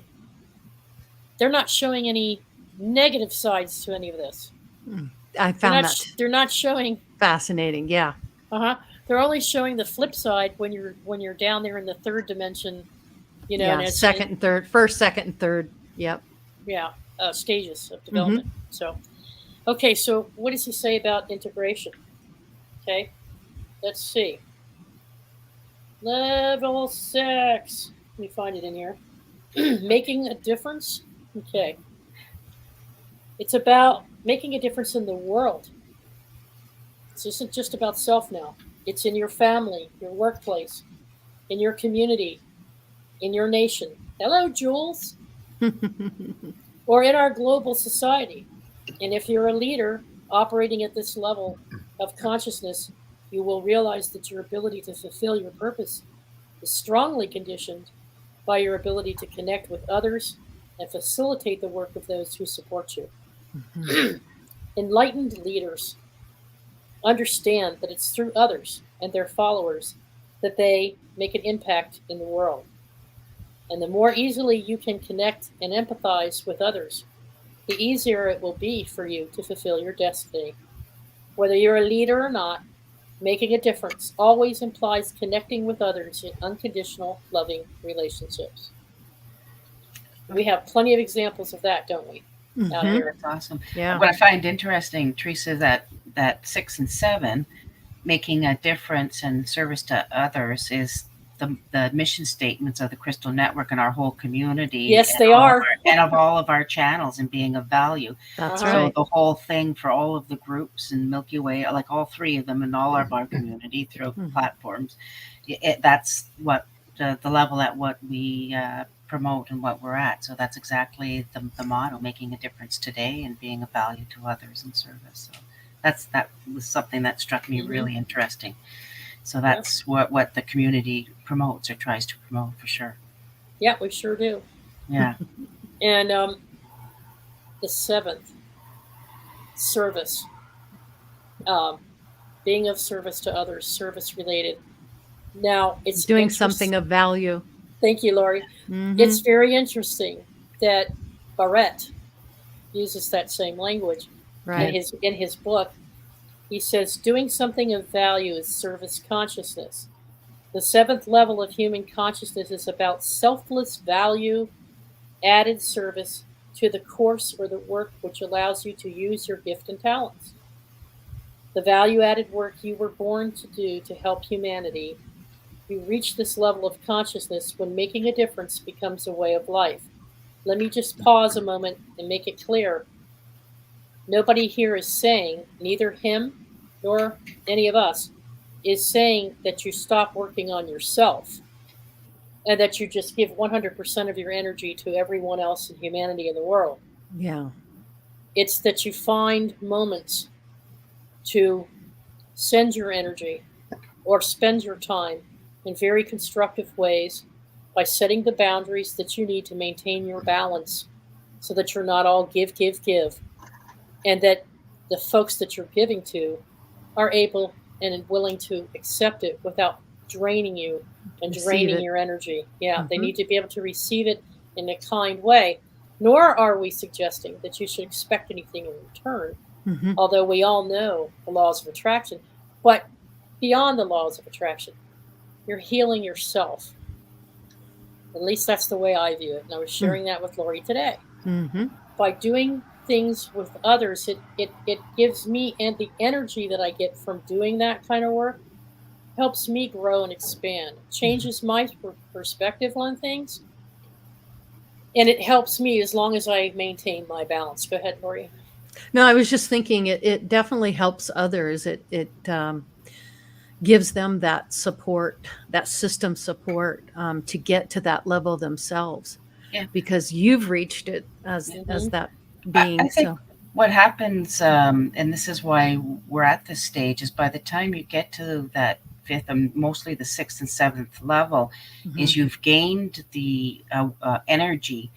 they're not showing any negative sides to any of this. I found that They're not showing fascinating. Yeah. They're only showing the flip side when you're down there in the third dimension, you know. Yeah, And second and third, first, second, and third. Yep. Yeah, stages of development. So, okay, so what does he say about integration? Okay, let's see. Level 6. Let me find it in here. Making a difference. Okay. It's about making a difference in the world. This isn't just about self now. It's in your family, your workplace, in your community, in your nation. Hello, Jules. Or in our global society. And if you're a leader operating at this level of consciousness, you will realize that your ability to fulfill your purpose is strongly conditioned by your ability to connect with others and facilitate the work of those who support you. Enlightened leaders understand that it's through others and their followers that they make an impact in the world. And the more easily you can connect and empathize with others, the easier it will be for you to fulfill your destiny. Whether you're a leader or not, making a difference always implies connecting with others in unconditional, loving relationships. We have plenty of examples of that, don't we? Out here. That's awesome. Yeah. What I find interesting, Teresa, that 6 and 7, making a difference and service to others, is the mission statements of the Crystal Network and our whole community. Yes, they are. And of all of our channels, and being of value. That's So right. the whole thing for all of the groups in Milky Way, like all 3 of them and all of our community through platforms, that's what the level at what we promote and what we're at. So that's exactly the motto: making a difference today and being of value to others in service. So that was something that struck me really interesting. So that's what the community promotes or tries to promote, for sure. Yeah, we sure do. Yeah. And the 7th, service. Being of service to others, service related. Now, it's doing something of value. Thank you, Laurie. It's very interesting that Barrett uses that same language. Right. In his book. He says, doing something of value is service consciousness. The 7th level of human consciousness is about selfless value, added service to the course or the work which allows you to use your gift and talents. The value-added work you were born to do to help humanity. You reach this level of consciousness when making a difference becomes a way of life. Let me just pause a moment and make it clear. Nobody here is saying, neither him nor any of us, is saying that you stop working on yourself and that you just give 100% of your energy to everyone else in humanity in the world. Yeah. It's that you find moments to send your energy or spend your time in very constructive ways by setting the boundaries that you need to maintain your balance so that you're not all give, and that the folks that you're giving to are able and willing to accept it without draining you and draining your energy. Yeah, they need to be able to receive it in a kind way. Nor are we suggesting that you should expect anything in return, although we all know the laws of attraction. But beyond the laws of attraction, you're healing yourself. At least that's the way I view it. And I was sharing that with Laurie today. By doing things with others, it gives me, and the energy that I get from doing that kind of work helps me grow and expand, changes my perspective on things, and it helps me as long as I maintain my balance. Go ahead, Lori. No, I was just thinking it definitely helps others. It gives them that support, that system support, to get to that level themselves, Yeah. because you've reached it as Hmm. that I being. think So what happens, and this is why we're at this stage, is by the time you get to that fifth and mostly the sixth and seventh level, is mhm, you've gained the energy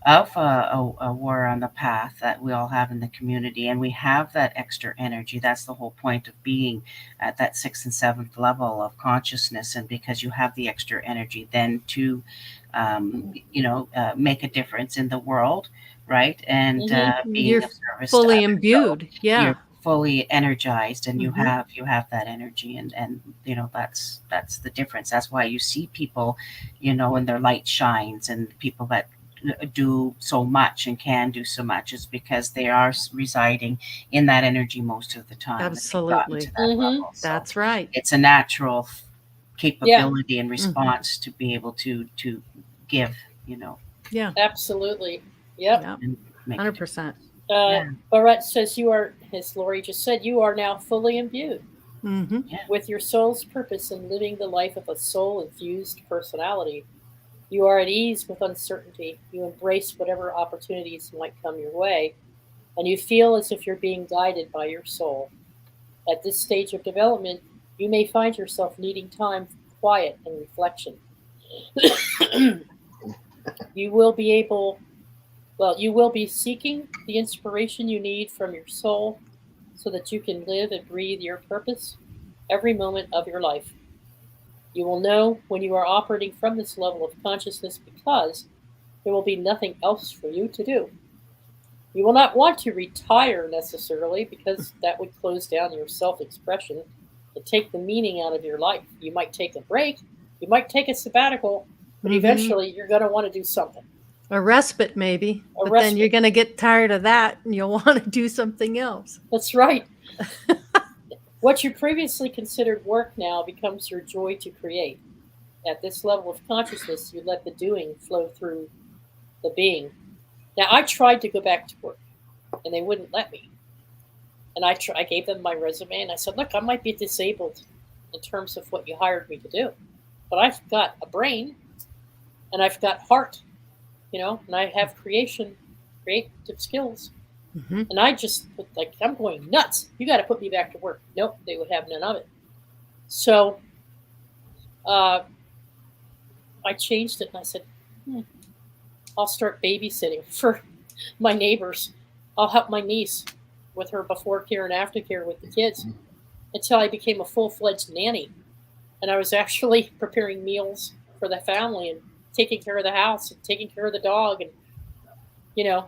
of a war on the path that we all have in the community, and we have that extra energy. That's the whole point of being at that sixth and seventh level of consciousness, and because you have the extra energy then to make a difference in the world, right, and Hmm. being you're of service to fully others. So imbued. you're Yeah. fully energized, and you Hmm. have that energy, and that's the difference. That's why you see people, and their light shines, and people that do so much and can do so much is because they are residing in that energy most of the time that they've gotten to Absolutely. that Hmm. level. So That's right. it's a natural Yeah, capability and Hmm. response to be able to give, Yeah. absolutely. Yep. Yeah. and make a difference. 100%. Yeah, Barrett says you are, as Lori just said, you are now fully imbued Hmm. yeah. with your soul's purpose in living the life of a soul infused personality. You are at ease with uncertainty. You embrace whatever opportunities might come your way, and you feel as if you're being guided by your soul. At this stage of development, you may find yourself needing time for quiet and reflection. You will be able, well, you will be seeking the inspiration you need from your soul so that you can live and breathe your purpose every moment of your life. You will know when you are operating from this level of consciousness because there will be nothing else for you to do. You will not want to retire necessarily because that would close down your self expression and take the meaning out of your life. You might take a break, you might take a sabbatical, but Hmm. eventually you're going to want to do something. A respite, maybe, A but then you're respite. going to get tired of that and you'll want to do something else. That's right. What you previously considered work now becomes your joy to create. At this level of consciousness, you let the doing flow through the being. Now, I tried to go back to work, and they wouldn't let me. And I gave them my resume, and I said, "Look, I might be disabled in terms of what you hired me to do, but I've got a brain, and I've got heart, and I have creative skills." Hmm. And I just like, I'm going nuts. You got to put me back to work. Nope, they would have none of it. So uh, I changed it, and I said, I'll start babysitting for my neighbors. I'll help my niece with her before care and after care with the kids until I became a full fledged nanny. And I was actually preparing meals for the family and taking care of the house and taking care of the dog, and you know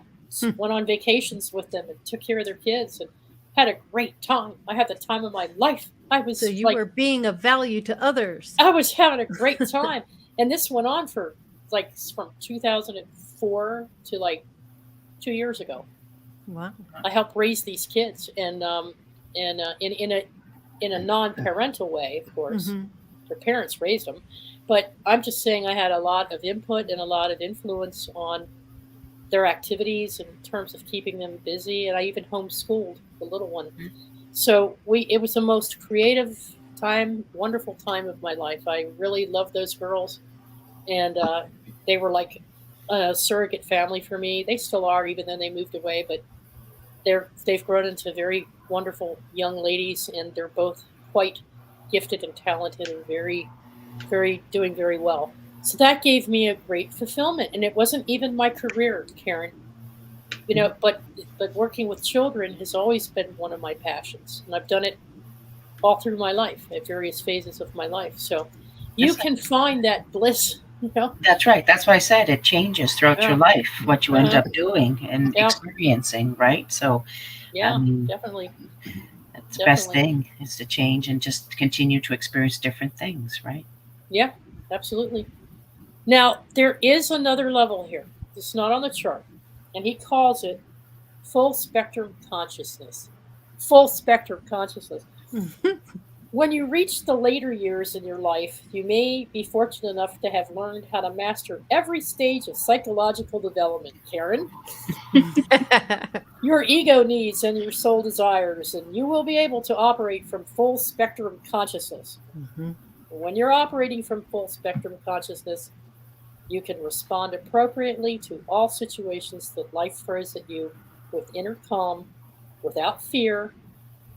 went on vacations with them and took care of their kids and had a great time. I had the time of my life. I So was you like, were being of value to others. I was having a great time. And this went on for like from 2004 to like 2 years ago. Wow. I helped raise these kids, and in a non-parental way, of course. Hmm. Their parents raised them, but I'm just saying I had a lot of input and a lot of influence on their activities in terms of keeping them busy, and I even homeschooled the little one. So it was the most creative time, wonderful time of my life. I really loved those girls, and they were like a surrogate family for me. They still are, even though they moved away, but they've grown into very wonderful young ladies, and they're both quite gifted and talented and very, very doing very well. So that gave me a great fulfillment, and it wasn't even my career, Karen. But working with children has always been one of my passions, and I've done it all through my life at various phases of my life. So you That's can find that bliss, That's right. That's why I said it changes throughout your Yeah. life, what you end Uh-huh. up doing and Yeah. experiencing, right? So, I Yeah. mean, Definitely. that's the best Definitely. thing is to change and just continue to experience different things, right? Yeah. Absolutely. Now, there is another level here. It's not on the chart, and he calls it full spectrum consciousness. Full spectrum consciousness. Mhm. When you reach the later years in your life, you may be fortunate enough to have learned how to master every stage of psychological development, Karen, your ego needs and your soul desires, and you will be able to operate from full spectrum consciousness. Mhm. When you're operating from full spectrum consciousness, you can respond appropriately to all situations that life throws at you with inner calm, without fear,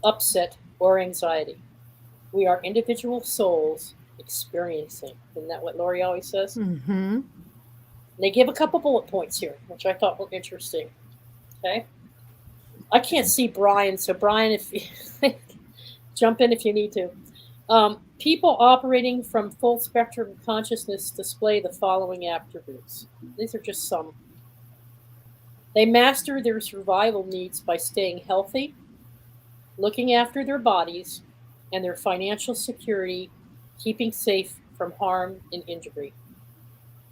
upset, or anxiety. We are individual souls experiencing. Isn't that what Lori always says? Mhm. They give a couple bullet points here, which I thought were interesting. Okay. I can't see Brian, so Brian, if you jump in if you need to. People operating from full spectrum consciousness display the following attributes. These are just some. They master their survival needs by staying healthy, looking after their bodies, and their financial security, keeping safe from harm and injury.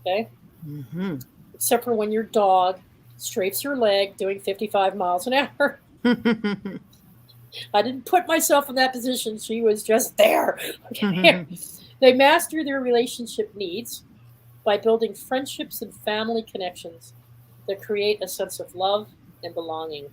Okay? Mhm. Except for when your dog strafes your leg doing 55 miles an hour. I didn't put myself in that position. She was just there. Okay. They master their relationship needs by building friendships and family connections that create a sense of love and belonging.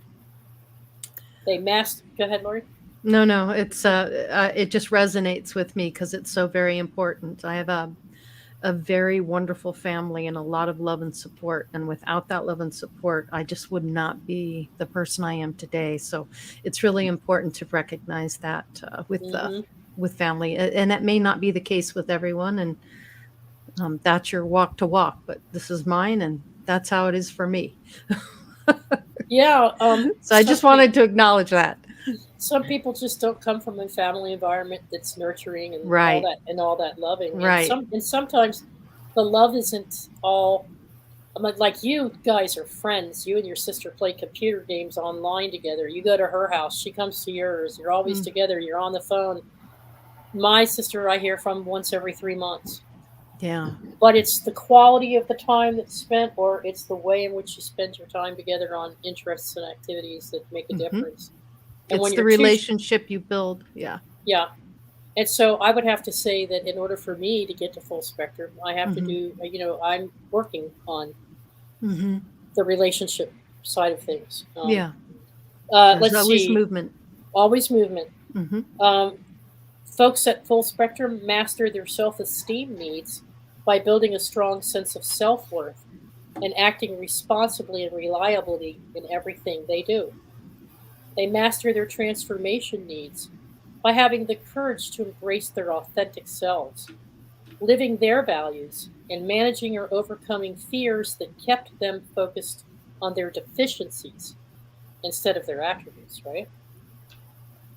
They master. Go ahead, Lori. No, it just resonates with me because it's so very important. I have a very wonderful family and a lot of love and support. And without that love and support, I just would not be the person I am today. So it's really important to recognize that Mm-hmm. with family, and that may not be the case with everyone. And that's your walk to walk, but this is mine, and that's how it is for me. Yeah. So I just wanted to acknowledge that. Some people just don't come from a family environment that's nurturing Right, and all that loving. right. And sometimes the love isn't all. I'm like you guys are friends. You and your sister play computer games online together. You go to her house, she comes to yours. You're always Mm, together. You're on the phone. My sister, I hear from once every 3 months. yeah. But it's the quality of the time that's spent, or it's the way in which you spend your time together on interests and activities that make a Hmm. difference. And It's when the you're two, relationship you build. Yeah. yeah. And so I would have to say that in order for me to get to full spectrum, I have to Hmm. do, I'm working on Hmm. the relationship side of things. Yeah. There's Let's always see, movement. always movement. Hmm. Um, Folks at full spectrum master their self esteem needs by building a strong sense of self worth and acting responsibly and reliably in everything they do. They master their transformation needs by having the courage to embrace their authentic selves, living their values, and managing or overcoming fears that kept them focused on their deficiencies instead of their attributes, right?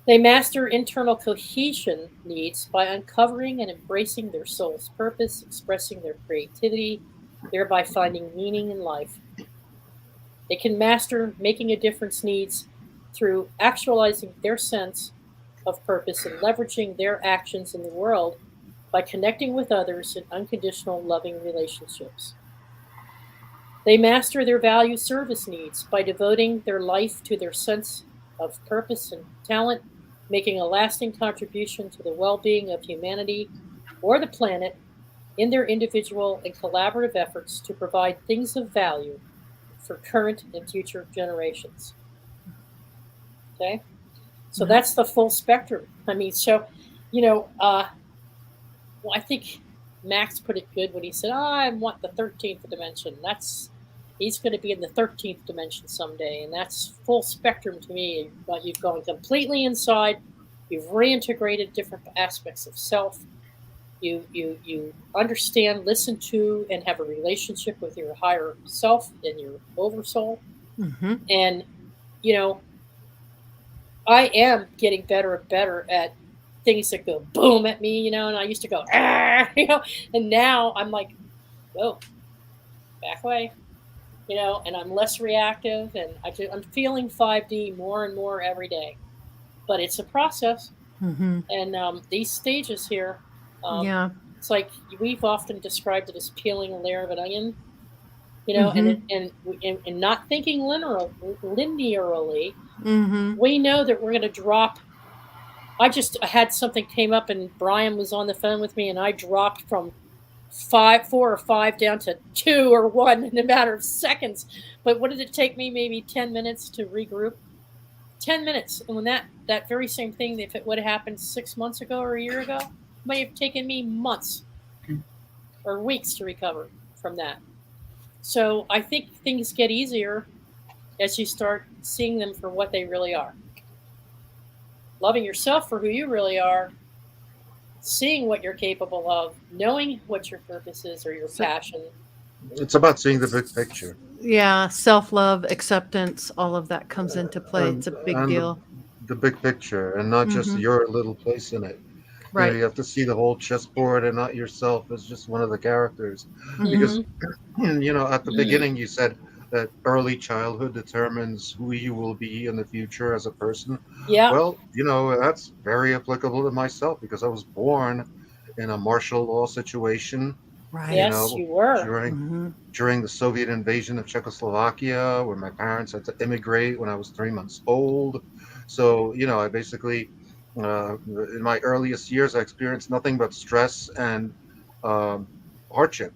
They master internal cohesion needs by uncovering and embracing their soul's purpose, expressing their creativity, thereby finding meaning in life. They can master making a difference needs through actualizing their sense of purpose and leveraging their actions in the world by connecting with others in unconditional loving relationships. They master their value service needs by devoting their life to their sense of purpose and talent, making a lasting contribution to the well being of humanity or the planet in their individual and collaborative efforts to provide things of value for current and future generations. Okay? So Yeah. that's the full spectrum. I mean, so, you know, well, I think Max put it good when he said, I want the 13th dimension. He's going to be in the 13th dimension someday. And that's full spectrum to me. But you've gone completely inside. You've reintegrated different aspects of self. You understand, listen to, and have a relationship with your higher self and your oversoul. Hmm. And, you know, I am getting better and better at things that go boom at me, and I used to go, ah, and now I'm like, whoa, back away, and I'm less reactive, and I'm feeling 5D more and more every day. But it's a process, Hmm. and these stages here, um, Yeah. it's like we've often described it as peeling a layer of an onion. Mhm. and not thinking linearly, Mhm. we know that we're going to drop. I had something came up, and Brian was on the phone with me, and I dropped from 4 or 5 down to 2 or 1 in a matter of seconds. But what did it take me? Maybe 10 minutes to regroup. 10 minutes, and when that very same thing, if it would have happened 6 months ago or a year ago, it might have taken me months or weeks to recover from that. So I think things get easier as you start seeing them for what they really are. Loving yourself for who you really are, seeing what you're capable of, knowing what your purpose is or your So, passion. It's about seeing the big picture, yeah, self-love, acceptance, all of that comes into play. It's and a big and deal. the big picture, and not just Mhm. your little place in it. Right. You have to see the whole chessboard and not yourself as just one of the characters. Mhm. Because, Mm-hmm. at the beginning, you said that early childhood determines who you will be in the future as a person. Yeah. Well, that's very applicable to myself because I was born in a martial law situation, you Right. Yes, know, you were. during Mhm. during the Soviet invasion of Czechoslovakia, where my parents had to immigrate when I was 3 months old. So, I basically, in my earliest years, I experienced nothing but stress and um, hardship.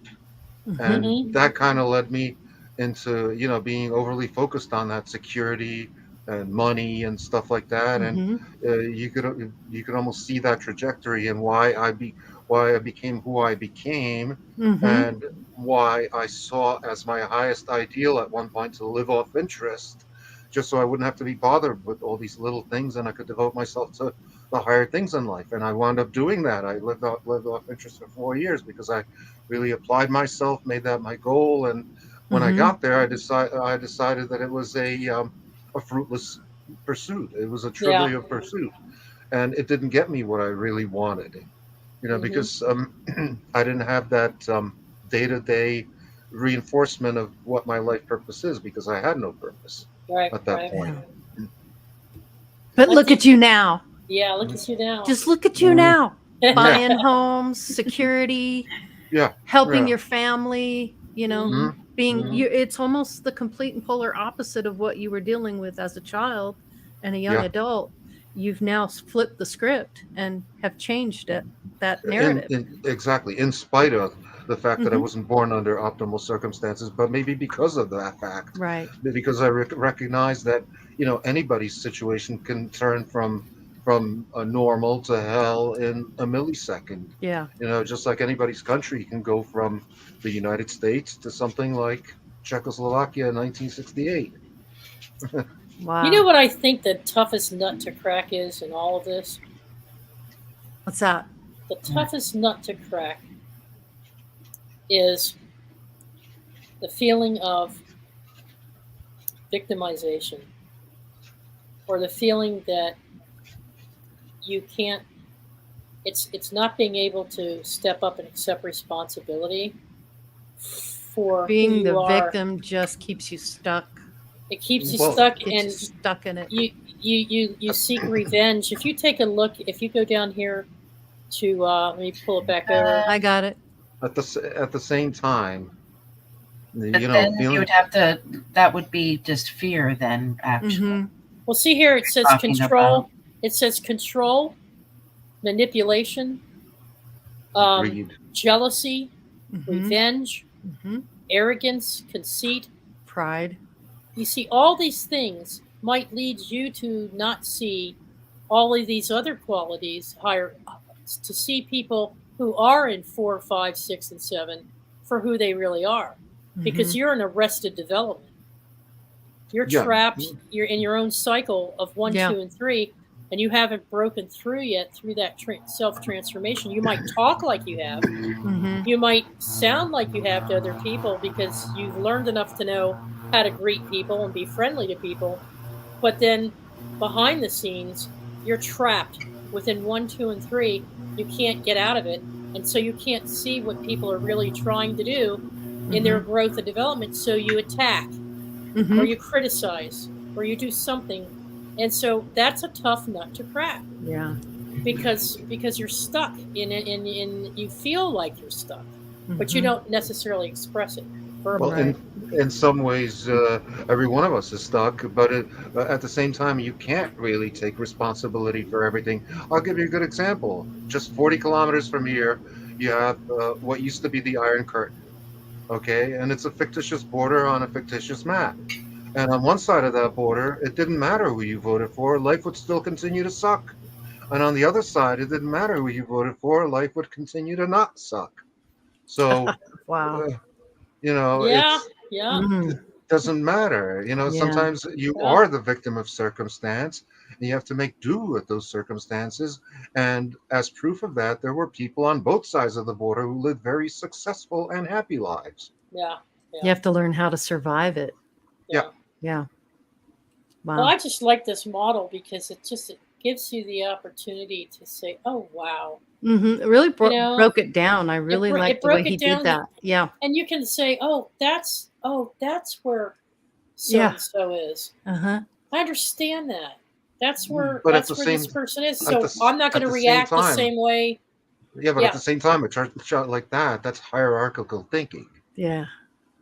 Mhm. And Mm-hmm. that kind of led me into, being overly focused on that security and money and stuff like that. And Mhm. you could almost see that trajectory and why I became who I became, Mhm. and why I saw as my highest ideal at one point to live off interest, just so I wouldn't have to be bothered with all these little things and I could devote myself to the higher things in life. And I wound up doing that. I lived off interest for 4 years because I really applied myself, made that my goal. And when I Mhm. got there, I decided that it was a fruitless pursuit. It was a Yeah. trivial pursuit, and it didn't get me what I really wanted. Mm-hmm. Because I didn't have that day to day reinforcement of what my life purpose is because I had no purpose Right. at that Right. point. Yeah. But I look think. at you now. Yeah. Look Mm, at you now. Just look at you mm, now. yeah, Buying homes, security, yeah, helping yeah. your family, Mm-hmm. being Mm, you it's almost the complete and polar opposite of what you were dealing with as a child and a young yeah. adult. You've now flipped the script and have changed it, that in, narrative. in exactly in spite of the fact that I Mhm. wasn't born under optimal circumstances, but maybe because of that fact, Right. because I recognize that anybody's situation can turn from a normal to hell in a millisecond. Yeah. Just like anybody's country can go from the United States to something like Czechoslovakia in 1968. You know Wow. what I think the toughest nut to crack is in all of this? What's that? The toughest nut to crack is the feeling of victimization, or the feeling that you can't. It's not being able to step up and accept responsibility for who Being the you are. victim just keeps you stuck. It keeps you Well, stuck, Gets you and stuck in it. you seek revenge. If you take a look, if you go down here to let me pull it back over. I got it. at the same time, But then you feeling. would have to, that would be just fear, then, actually, Mhm. Well, see here, it says talking about. control. It says control, manipulation, Agreed. jealousy, Mhm. revenge, Mhm. arrogance, conceit. Pride. You see, all these things might lead you to not see all of these other qualities higher, to see people who are in 4, 5, 6, and 7 for who they really are, because Mhm. you're in arrested development. You're Yeah. trapped. You're in your own cycle of one, Yeah. two, and three, and you haven't broken through yet through that self transformation. You might talk like you have. Mhm. You might sound like you have to other people because you've learned enough to know how to greet people and be friendly to people. But then behind the scenes, you're trapped within one, two, and three. You can't get out of it. And so you can't see what people are really trying to do in their Mhm. growth and development. So you attack, or Mhm. you criticize, or you do something. And so that's a tough nut to crack, Yeah. because you're stuck in it, and you feel like you're stuck, but you Mhm. don't necessarily express it. Well, verbally. Right. in some ways, every one of us is stuck, but at the same time, you can't really take responsibility for everything. I'll give you a good example. Just 40 kilometers from here, you have what used to be the Iron Curtain, okay? And it's a fictitious border on a fictitious map. And on one side of that border, it didn't matter who you voted for, life would still continue to suck. And on the other side, it didn't matter who you voted for, life would continue to not suck. So, Wow. uh, you know, Yeah, it's yeah, Mm, doesn't matter. yeah. Sometimes you yeah, are the victim of circumstance and you have to make do with those circumstances. And as proof of that, there were people on both sides of the border who lived very successful and happy lives. yeah, You yeah, have to learn how to survive it. Yeah. yeah. Yeah. Well, Wow. I just like this model because it gives you the opportunity to say, "Oh, wow," It really you know. broke it down. I really It liked the way broke he it did down, that. Yeah. and you can say, that's where so Yeah. and so is. Uh-huh. I understand that. But That's where this person is. at So the I'm not going at to the same react the time, same way. yeah, but at Yeah. the same time, a shot like that's hierarchical thinking, Yeah. and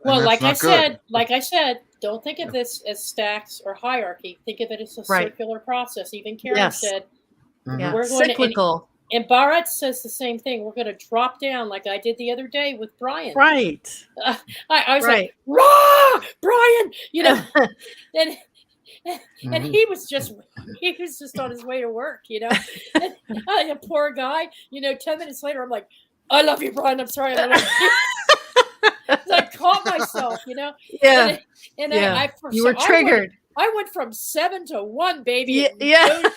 Well, that's not good. like I said, don't think of this as stacks or hierarchy. Think of it as a Right. circular process. Even Karen Yes. said, Yeah. Hmm. we're going to, Cyclical. and Barrett says the same thing. We're going to drop down like I did the other day with Brian. Right. I was like, Right. "Rah, Brian," and and Hmm. he was just on his way to work, And a poor guy, 10 minutes later, I'm like, "I love you, Brian. I'm sorry, I'm late." I caught myself, Yeah. and and Yeah. I You were triggered. I went from 7 to 1, baby. Yeah. Yeah.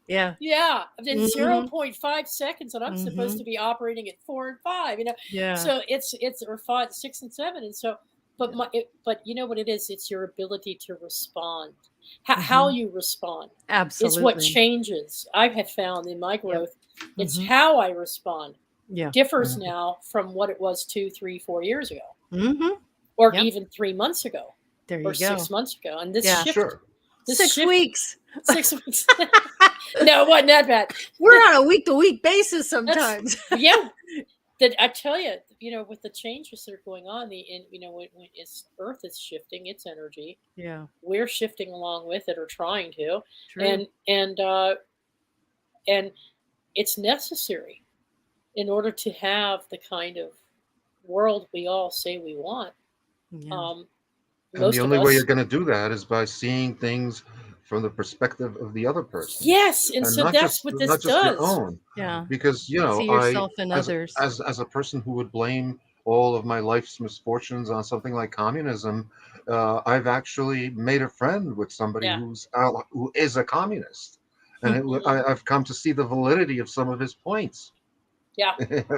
Yeah. Yeah, in Mhm. 0.5 seconds, and I'm supposed to Mhm. be operating at 4 and 5. Yeah. So it's or 5, 6, and 7, and so, Yeah. but you know what it is? It's your ability to respond. How Mhm. you respond is what Absolutely. changes. I have found in my Yep. growth, it's Mhm. how I respond Yeah. differs Hmm. now from what it was 2, 3, 4 years ago, Mhm. or Yep. even 3 months ago, There or you six go. months ago, and this Yeah. shift, Sure. this 6 shift, weeks. 6 weeks. No, it wasn't that bad. We're on a week-to-week basis That's sometimes. yeah. That I tell you, with the changes that are going on, when Earth is shifting its energy, Yeah. we're shifting along with it, or trying to, True. and it's necessary in order to have the kind of world we all say we want. Yeah. Um, And the Most of only way you're us, going to do that is by seeing things from the perspective of the other person, yes, and and so that's what this not just your does. own. Yeah. Because See I, yourself in others. as a person who would blame all of my life's misfortunes on something like communism, I've actually made a friend with somebody Yeah, who is a communist, and hmm, I've come to see the validity of some of his points, yeah,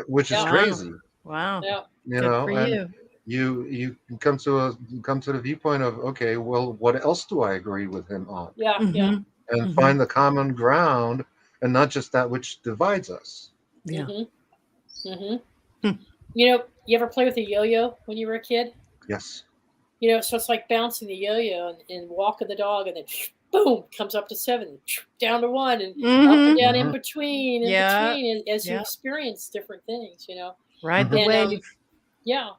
which is yeah, Wow. crazy. Wow. yeah, Good for And you. you can come to the viewpoint of, okay, well, what else do I agree with him on, yeah, yeah. Mhm. and Mhm. find the common ground, and not just that which divides us. Yeah. Hmm, hmm. Hmm. You ever play with a yo-yo when you were a kid? Yes. So it's like bouncing the yo-yo, and walking the dog, and then boom, comes up to 7, down to 1, and up and Mhm. down, Hmm. in Yeah. between, as you Yeah. experience different things. Ride the Hmm. And wave. yeah.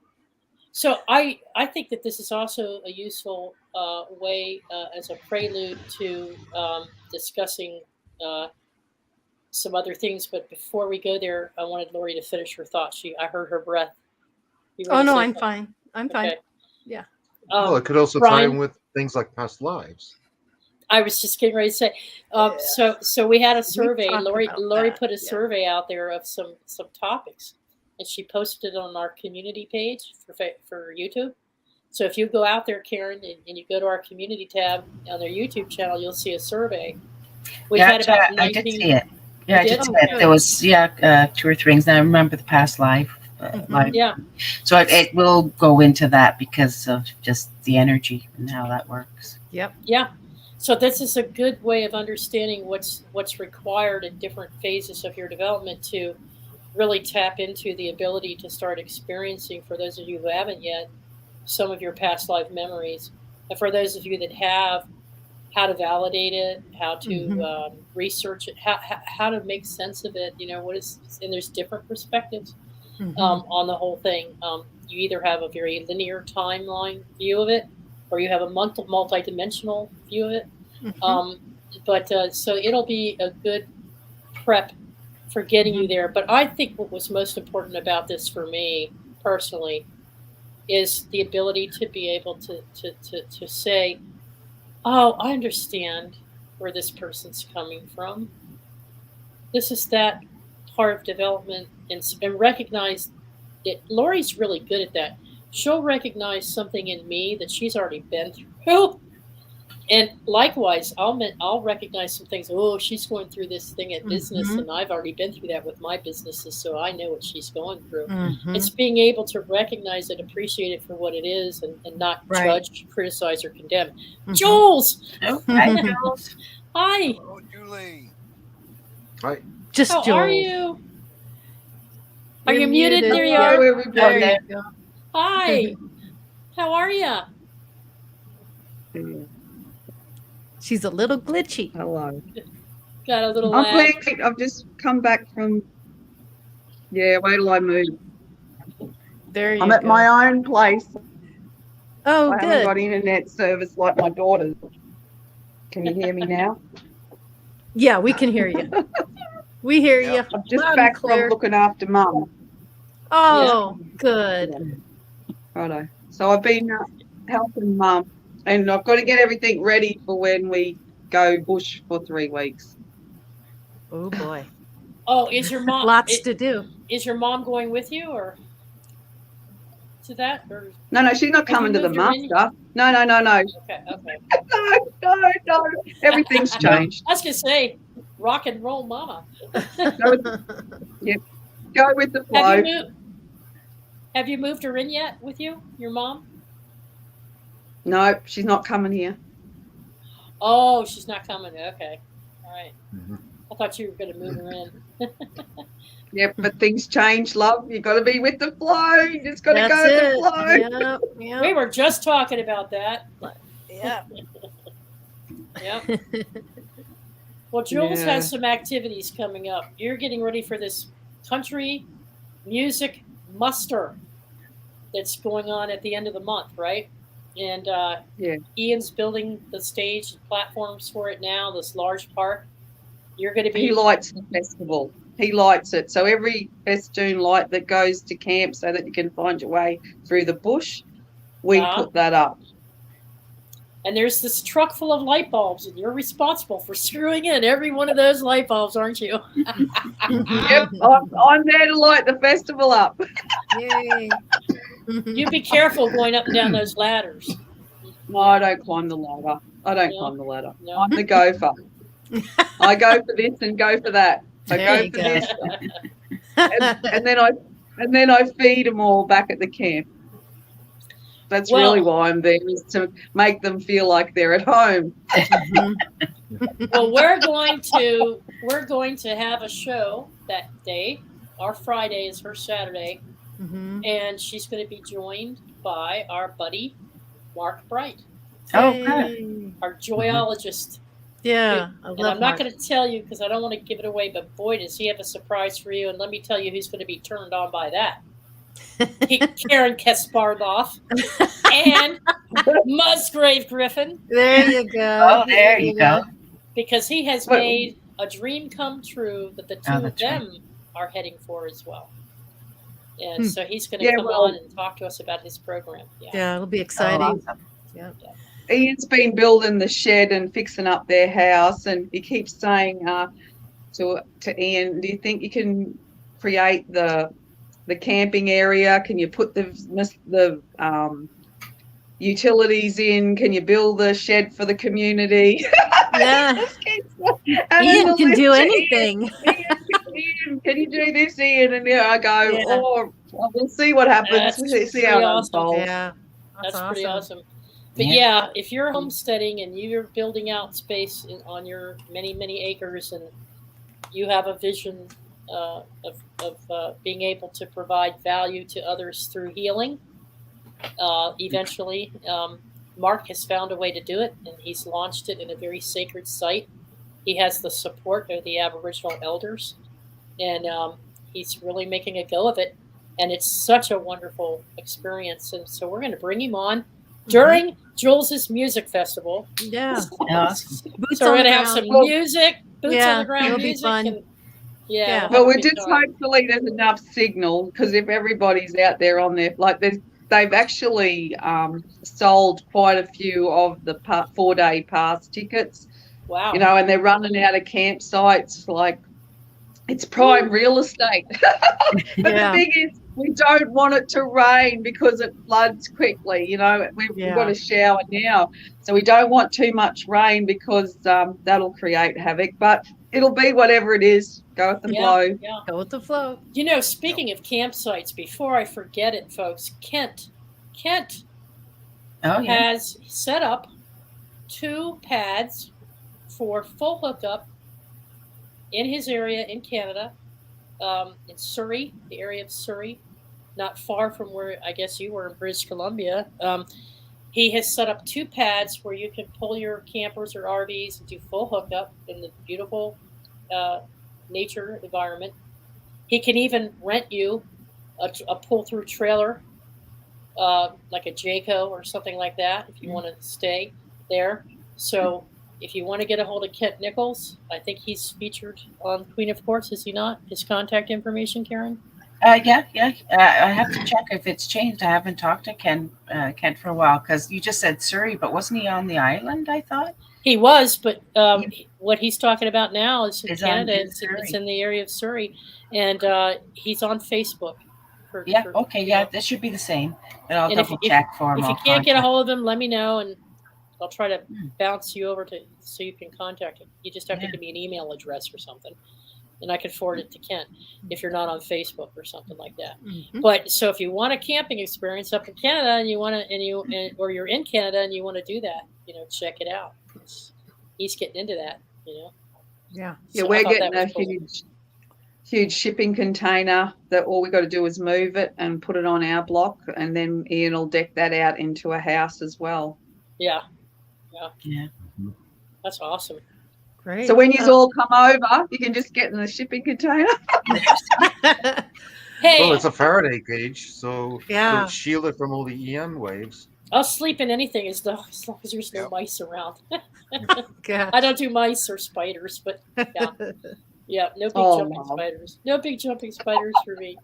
So I think that this is also a useful way, as a prelude to discussing uh, some other things. But before we go there, I wanted Lori to finish her thought. I heard her breath. You were Oh going to no, say I'm something? fine. I'm fine. Okay. Yeah. Well, it could also tie in Brian, with things like past lives. I was just getting ready to say. Yeah. So we had a We've survey. talked about Lori that. put a Yeah. survey out there of some topics, and she posted it on our community page for YouTube. So if you go out there, Karen, and you go to our community tab on their YouTube channel, you'll see a survey. We've Yeah, had about I did 19. see it. Yeah, You I did did? see Oh, it. Okay. There good. was 2 or 3 things. And I remember the past life, Mhm. Yeah. so it will go into that because of just the energy and how that works. Yep. Yeah. So this is a good way of understanding what's required at different phases of your development to really tap into the ability to start experiencing, for those of you who haven't yet, some of your past life memories. And for those of you that have, how to validate it, how to Mhm. research it, how to make sense of it. What is, and there's different perspectives. on the whole thing. You either have a very linear timeline view of it, or you have a multi-dimensional view of it. So it'll be a good prep for getting you there. But I think what was most important about this for me personally is the ability to be able to say, oh, I understand where this person's coming from. This is that part of development, and recognize it. Lori's really good at that. She'll recognize something in me that she's already been through. And likewise, I'll recognize some things. Oh, she's going through this thing at business, and I've already been through that with my businesses, so I know what she's going through. It's being able to recognize it, appreciate it for what it is, and not judge, criticize, or condemn. Jules! Hi, Jules. Hi. Hello, Julie. Hi. Just How Jules. are you? Are You're you muted? muted. There you Yeah. are. There you go. Hi. How are you? She's a little glitchy. Hello. Got a little I'm lag. glad I've just come back from. Yeah, wait till I move. There you I'm go. at my own place. Oh, I haven't good. got internet service like my daughter's. Can you hear me now? Yeah, we can hear you. We hear you. I'm just Loud and back clear. from looking after Mum. Oh, good. Righto. So I've been helping Mum, and I've got to get everything ready for when we go bush for 3 weeks. Oh boy, Oh, is your mom? lots to do. Is your mom going with you, or to that? Or No, she's not Have you coming to the moved her Mum in? stuff. No. okay. No. Everything's changed. I was gonna say, rock and roll, mama. Go with the flow. Have you moved her in yet with you, your mom? No, she's not coming here. Oh, she's not coming. Okay, all right. Mhm. I thought you were going to move her in. Yeah, but things change, love. You got to be with the flow. You just got to That's go with it. the flow. Yep, yep, We were just talking about that. yep. Yep. Well, Jules Yeah. has some activities coming up. You're getting ready for this country music muster that's going on at the end of the month, right? And Yeah. Ian's building the stage and platforms for it now, this large park. You're going to be... He lights the festival. He lights it. So every festoon light that goes to camp so that you can find your way through the bush, we put that up. And there's this truck full of light bulbs, and you're responsible for screwing in every one of those light bulbs, aren't you? Yep, I'm there to light the festival up. Yay. You be careful going up and down those ladders. No, I don't climb the ladder. I don't No. climb the ladder. No. I'm the gopher. I go for this and go for that. I There go you for go. this, and then I feed them all back at the camp. That's really why I'm there, is to make them feel like they're at home. Well, we're going to have a show that day. Our Friday is her Saturday, and she's going to be joined by our buddy Mark Bright, Oh, good. our joyologist. Yeah, I And love I'm not Mark. going to tell you because I don't want to give it away, but boy, does he have a surprise for you. And let me tell you who's going to be turned on by that. Karen Kasparov and Musgrave Griffin. There you go. Oh, there you go. Because he has Well- made a dream come true that the two of that's right. them are heading for as well. And so he's going to Yeah, come well- on and talk to us about his program. Yeah, it'll be Oh, exciting. awesome. Ian's been building the shed and fixing up their house, and he keeps saying to Ian, "Do you think you can create the camping area? Can you put the utilities in? Can you build the shed for the community?" Yeah, And Ian then can do Ian, anything. Ian, can you do this, Ian? And I go, Yeah. "Oh, well, we'll see what happens. That's See pretty how it awesome. unfolds." Yeah, That's pretty awesome. But Yeah. yeah, if you're homesteading and you're building out space on your many, many acres, and you have a vision of being able to provide value to others through healing, eventually, Mark has found a way to do it, and he's launched it in a very sacred site. He has the support of the Aboriginal elders, and he's really making a go of it. and it's such a wonderful experience. And so we're going to bring him on during Jules's music festival. Yeah. Awesome. Boots So we're on going the to have some ground. music, boots Yeah, on the ground it'll be music, fun. and Yeah. we'll have Well, a we're good just time. hopefully there's enough signal, because if everybody's out there on there, like they've actually sold quite a few of the 4-day pass tickets, Wow. and they're running out of campsites. Like, it's prime real estate. But Yeah. the thing is, we don't want it to rain because it floods quickly. We've got a shower now, so we don't want too much rain because that'll create havoc. But it'll be whatever it is. Go with the flow. Yeah. Go with the flow. Speaking of campsites, before I forget it, folks, Kent Oh, yeah. has set up 2 pads for full hookup in his area in Canada, in Surrey, the area of Surrey, not far from where I guess you were in British Columbia. He has set up 2 pads where you can pull your campers or RVs and do full hookup in the beautiful nature environment. He can even rent you a pull-through trailer, like a Jayco or something like that, if you want to stay there. So if you want to get a hold of Kent Nichols, I think he's featured on Queen of Courts, is he not? His contact information, Karen? Yeah. I have to check if it's changed. I haven't talked to Kent for a while, because you just said Surrey, but wasn't he on the island, I thought? He was, but what he's talking about now is in Canada. It's in the area of Surrey, and he's on Facebook. That should be the same. But I'll double check for him. If you can't get a hold of him, let me know, and I'll try to bounce you over so you can contact him. You just have to give me an email address or something, and I can forward it to Kent if you're not on Facebook or something like that. But so if you want a camping experience up in Canada and you want to, or you're in Canada and you want to do that, check it out. He's getting into that, Yeah. Yeah, we're getting a huge shipping container that all we got to do is move it and put it on our block, and then Ian will deck that out into a house as well. Yeah. That's awesome. Great. So when you all come over, you can just get in the shipping container. Hey, well, it's a Faraday cage, so Yeah. it's shielded from all the EM waves. I'll sleep in anything as long as there's no mice around. Yeah. I don't do mice or spiders, but yeah, no big jumping spiders. No big jumping spiders for me.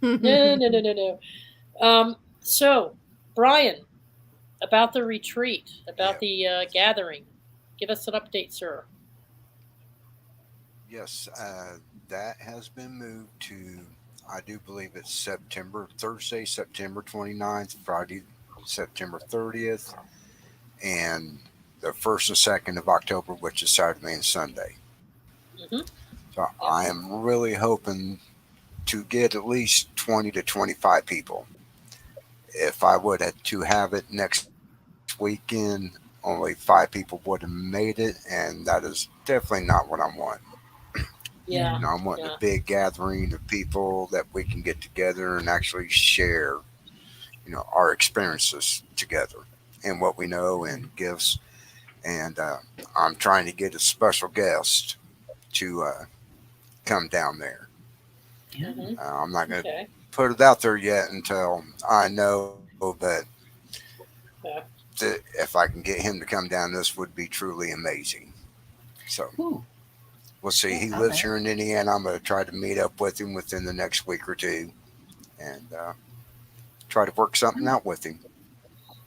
No. So, Brian, about the retreat, about the gathering, give us an update, sir. Yes, that has been moved to, I do believe it's Thursday, September 29th, Friday, September 30th, and the 1st and 2nd of October, which is Saturday and Sunday. So I am really hoping to get at least 20 to 25 people. If I would have to have it next weekend, only 5 people would have made it, and that is definitely not what I want. Yeah. I want a big gathering of people that we can get together and actually share, our experiences together and what we know and gifts. And I'm trying to get a special guest to come down there. I'm not going to put it out there yet until I know that if I can get him to come down, this would be truly amazing. So we'll see. He lives here in Indiana. I'm going to try to meet up with him within the next week or two and try to work something out with him.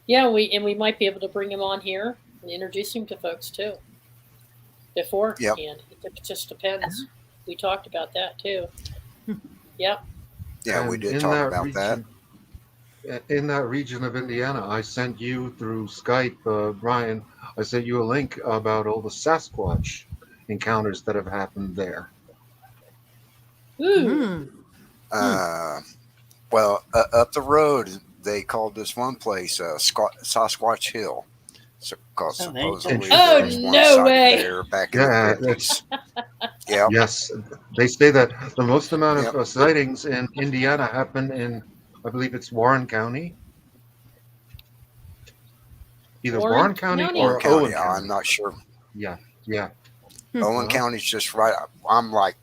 Yeah, we might be able to bring him on here and introduce him to folks too. Beforehand. It just depends. We talked about that too. Yep. Yeah, we did talk about that. In that region of Indiana, I sent you through Skype, Brian, I sent you a link about all the Sasquatch encounters that have happened there. Well, up the road, they called this one place Sasquatch Hill. Because supposedly there was one site there back in the 50s. Yes, they say that the most amount of sightings in Indiana happen in, I believe it's Warren County. Either Warren County or Owen County. I'm not sure. Yeah. Owen County's just right. I'm like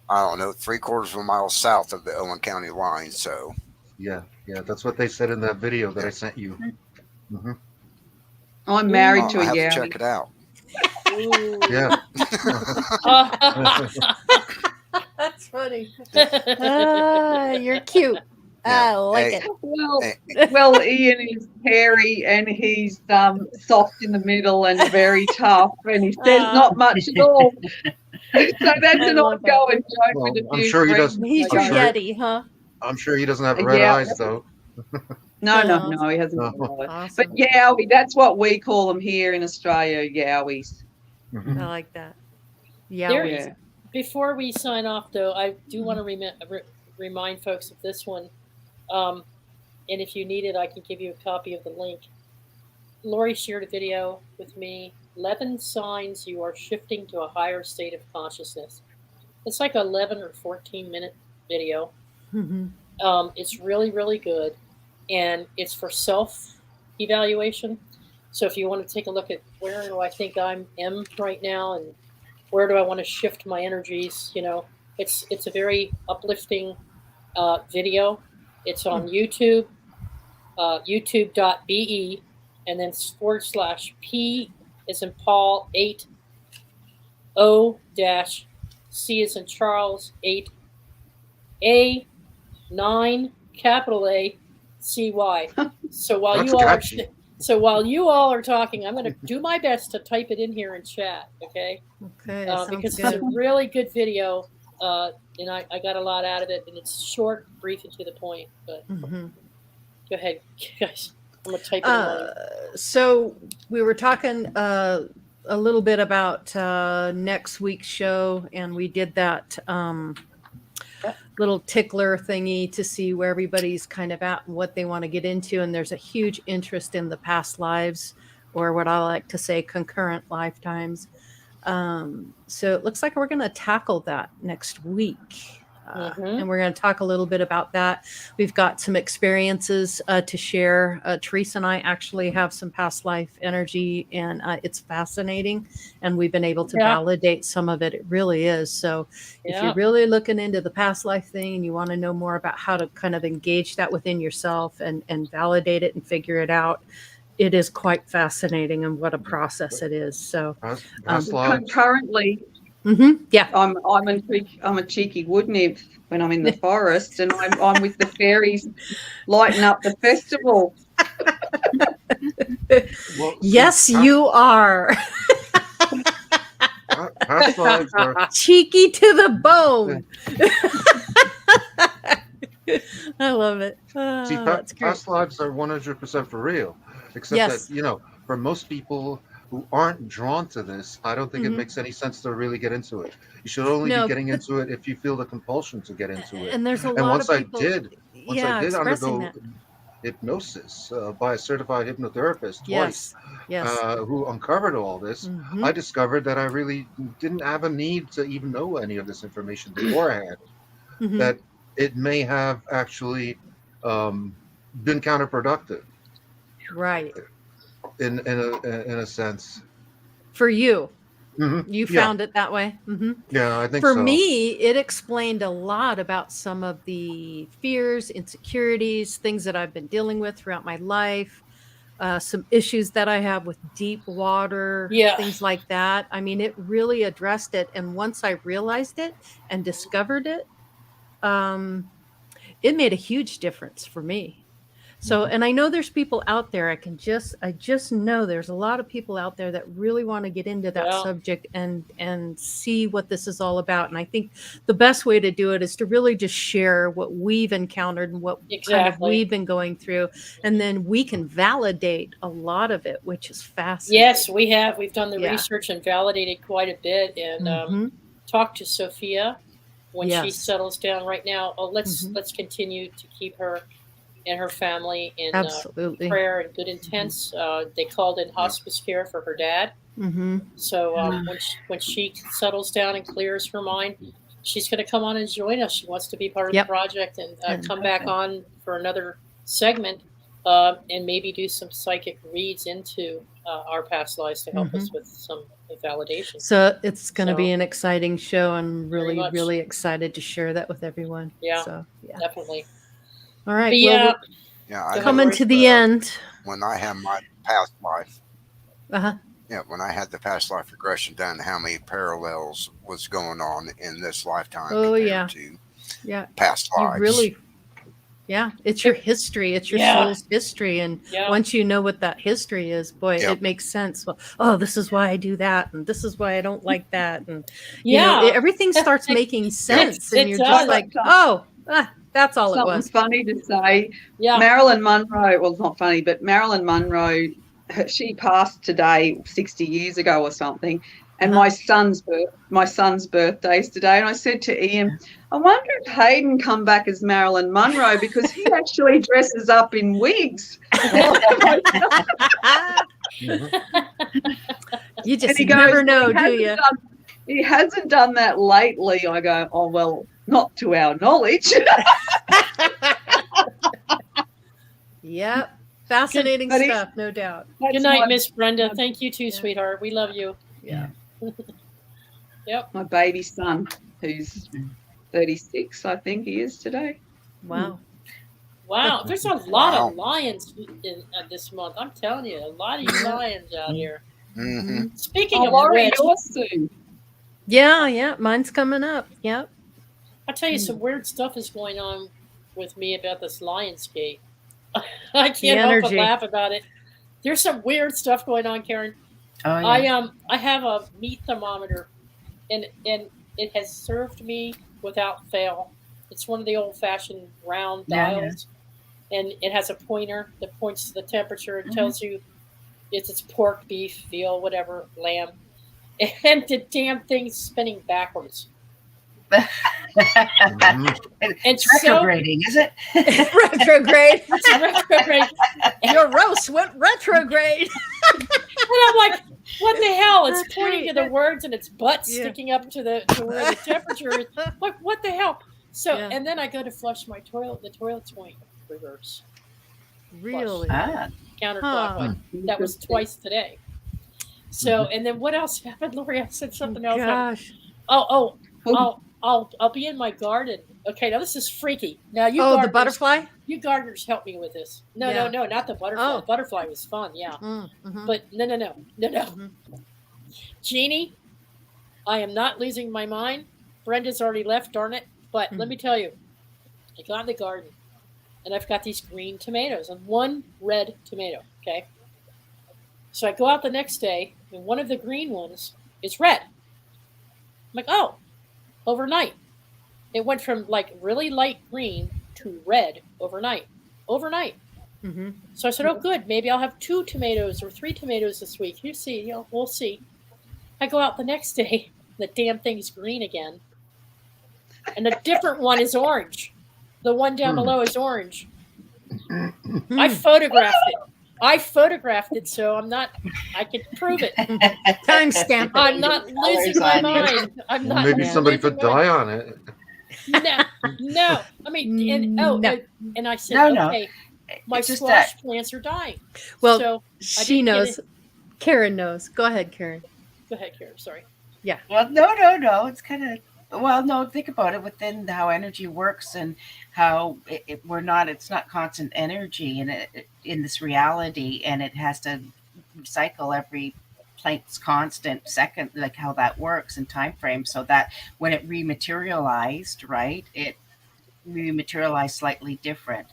I don't know, 3/4 of a mile south of the Owen County line. So Yeah, that's what they said in that video that I sent you. Hmm. I'm married to I a have to Yowie. check it out. Ooh. Yeah. That's funny. You're cute. Yeah. I like Hey, it. Well, hey, well, Ian is hairy and he's soft in the middle and very tough, and he says not much at all. So that's I an love that. ongoing joke Well, with a I'm few sure he friends. doesn't. He's I'm your sure. Yeti, huh? I'm sure he doesn't have red Yeah, eyes though. no, he hasn't. No. But Awesome. Yowie, that's what we call them here in Australia, Yowies. Mhm. I like that. There- Yeah. Yeah. Before we sign off, though, I do want to remind folks of this one. And if you need it, I can give you a copy of the link. Lori shared a video with me, 11 signs you are shifting to a higher state of consciousness. It's like an 11 or 14-minute video. Mhm. It's really, really good. And it's for self-evaluation. So if you want to take a look at where do I think I am right now and where do I want to shift my energies, it's a very uplifting video. It's on YouTube, youtube.be, and then /P is in Paul 8 O dash C is in Charles 8 A 9 capital A CY. So while That's you all catchy. while you all are talking, I'm going to do my best to type it in here in chat. Okay. Okay. Because Sounds it's a good. really good video, and I got a lot out of it, and it's short, brief, and to the point. But Mhm. go ahead, guys. I'm gonna type it along. So we were talking a little bit about next week's show, and we did that little tickler thingy to see where everybody's kind of at and what they want to get into. And there's a huge interest in the past lives, or what I like to say, concurrent lifetimes. So it looks like we're going to tackle that next week. And we're going to talk a little bit about that. We've got some experiences to share. Teresa and I actually have some past life energy, and it's fascinating. And we've been able to validate some of it. It really is. So if you're really looking into the past life thing and you want to know more about how to kind of engage that within yourself and validate it and figure it out, it is quite fascinating and what a process it is. So Past lives. Currently, yeah, I'm a cheeky wood nymph when I'm in the forest, and I'm with the fairies lighting up the festival. Well, yes, you are. Past lives are cheeky to the bone. I love it. See, That's great. past lives are 100% for real. Except that, for most people who aren't drawn to this, I don't think it makes any sense to really get into it. You should only be getting into it if you feel the compulsion to get into it. And there's a And lot once of people. once I did expressing undergo that. hypnosis by a certified hypnotherapist twice, Yes. who uncovered all this, I discovered that I really didn't have a need to even know any of this information beforehand. That it may have actually been counterproductive, right? In a sense. For you, Mhm. you found it that way. Yeah, I think For so. me, it explained a lot about some of the fears, insecurities, things that I've been dealing with throughout my life. Some issues that I have with deep water, things like that. I mean, it really addressed it. And once I realized it and discovered it, it made a huge difference for me. So, and I know there's people out there, I just know there's a lot of people out there that really want to get into that subject and see what this is all about. And I think the best way to do it is to really just share what we've encountered and what kind of we've been going through. And then we can validate a lot of it, which is fascinating. Yes, we have. We've done the research and validated quite a bit, and talked to Sophia when she settles down. Right now, let's continue to keep her and her family in prayer and good intents. They called in hospice care for her dad. So when she settles down and clears her mind, she's going to come on and join us. She wants to be part of the project and come back on for another segment and maybe do some psychic reads into our past lives to help us with some validation. So it's going to So- be an exciting show. I'm Very really, much. really excited to share that with everyone. Yeah. So, yeah. Definitely. All right. But Well, yeah, we're Yeah, Go I ahead, coming Rory. to the end. when I had my past life, Uh-huh. when I had the past life regression done, how many parallels was going on in this lifetime Oh, compared yeah. to Yeah. past You lives. really, yeah, it's your history. It's your Yeah. soul's history. And Yeah. once you know what that history is, boy, Yep. it makes sense. Well, oh, this is why I do that. And this is why I don't like that. And, Yeah. everything starts making sense. And it you're does. just like, oh, that's all it Something was. funny to say. Yeah. Marilyn Monroe, well, it's not funny, but Marilyn Monroe, she passed today 60 years ago or something. And Uh-huh. my son's birthday's today. And I said to Ian, I wonder if Hayden come back as Marilyn Monroe because he actually dresses up in wigs. You And just he goes, never know, "He do hasn't you? He hasn't done that lately." I go, oh, well, not to our knowledge. Yep. Fascinating But he- stuff, no doubt. Good night, Miss Brenda. Thank you too, Yeah. sweetheart. We love you. Yeah. Yep. My baby son, who's 36, I think he is today. Wow. Wow. There's a lot Wow. of lions in this month. I'm telling you, a lot of you lions out here. Hmm. Speaking Oh, of Laurie, which, yours soon. Yeah. Mine's coming up. Yep. I'll tell you some weird stuff is going on with me about this Lionsgate. I can't help but energy. laugh about it. There's some weird stuff going on, Karen. Oh, yeah. I have a meat thermometer, and it has served me without fail. It's one of the old-fashioned round Yeah, dials, and it has a pointer that points to the temperature and tells you it's pork, beef, veal, whatever, lamb, and the damn thing's spinning backwards. Mhm. It's It's retrograding, is it? Retrograde. It's retrograde. Your roast went retrograde. And I'm like, what the hell? It's pointing to the words and its butt Yeah. sticking up to where the temperature is. Like, what the hell? So, Yeah. and then I go to flush my toilet. The toilet's going reverse, Really? Ah, counterclockwise. That was twice today. So, and then what else happened, Lori? I said something else. Gosh. I'll be in my garden. Okay, now this is freaky. Now you Oh, the gardeners- butterfly? You gardeners help me with this. No, Yeah. no, not the butterfly. Oh. Butterfly was fun, yeah. Mm-hmm. But no. Mhm. Jeannie, I am not losing my mind. Brenda's already left, darn it. But let me tell you, I got in the garden and I've got these green tomatoes and one red tomato. Okay. So I go out the next day and one of the green ones is red. I'm like, oh, overnight. It went from like really light green to red overnight. Mm-hmm. So I said, oh, good. Maybe I'll have 2 tomatoes or 3 tomatoes this week. You see, we'll see. I go out the next day, the damn thing's green again. And a different one is orange. The one down below is orange. I photographed it, so I can prove it. Timestamp. I'm not losing my mind. I'm not. Maybe somebody losing could my mind. die on it. No. I mean, and No. and I said, No. okay, my It's just squash plants are dying. Well, So she didn't get knows. Karen knows. Go ahead, Karen. go ahead, Karen. Sorry. Well, no. It's kind of, well, no, think about it within how energy works and how it's not constant energy in this reality, and it has to cycle every Planck's constant second, like how that works in time frame, so that when it rematerialized, right, it rematerialized slightly different.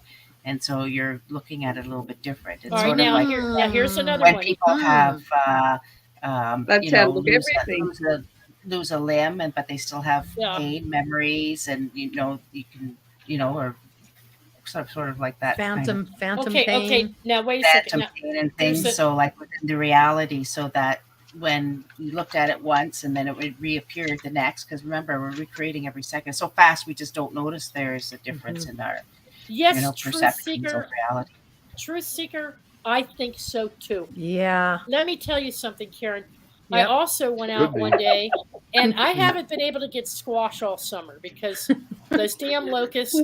And so you're looking at it a little bit different. It's All right, sort of now like here's another when one. people have That's how to look at everything. lose a limb, but they still have Yeah. pain memories, and you can or sort of like that Phantom pain. Okay. Now wait a kind of second. phantom pain and here's things. the- So like within the reality, so that when you looked at it once and then it would reappear the next, because remember, we're recreating every second so fast, we just don't notice there's a difference in our Yes, truth perceptions of seeker. reality. Truth seeker. I think so too. Yeah. Let me tell you something, Karen. I Yep. also went out Could be. one day, and I haven't been able to get squash all summer because those damn locusts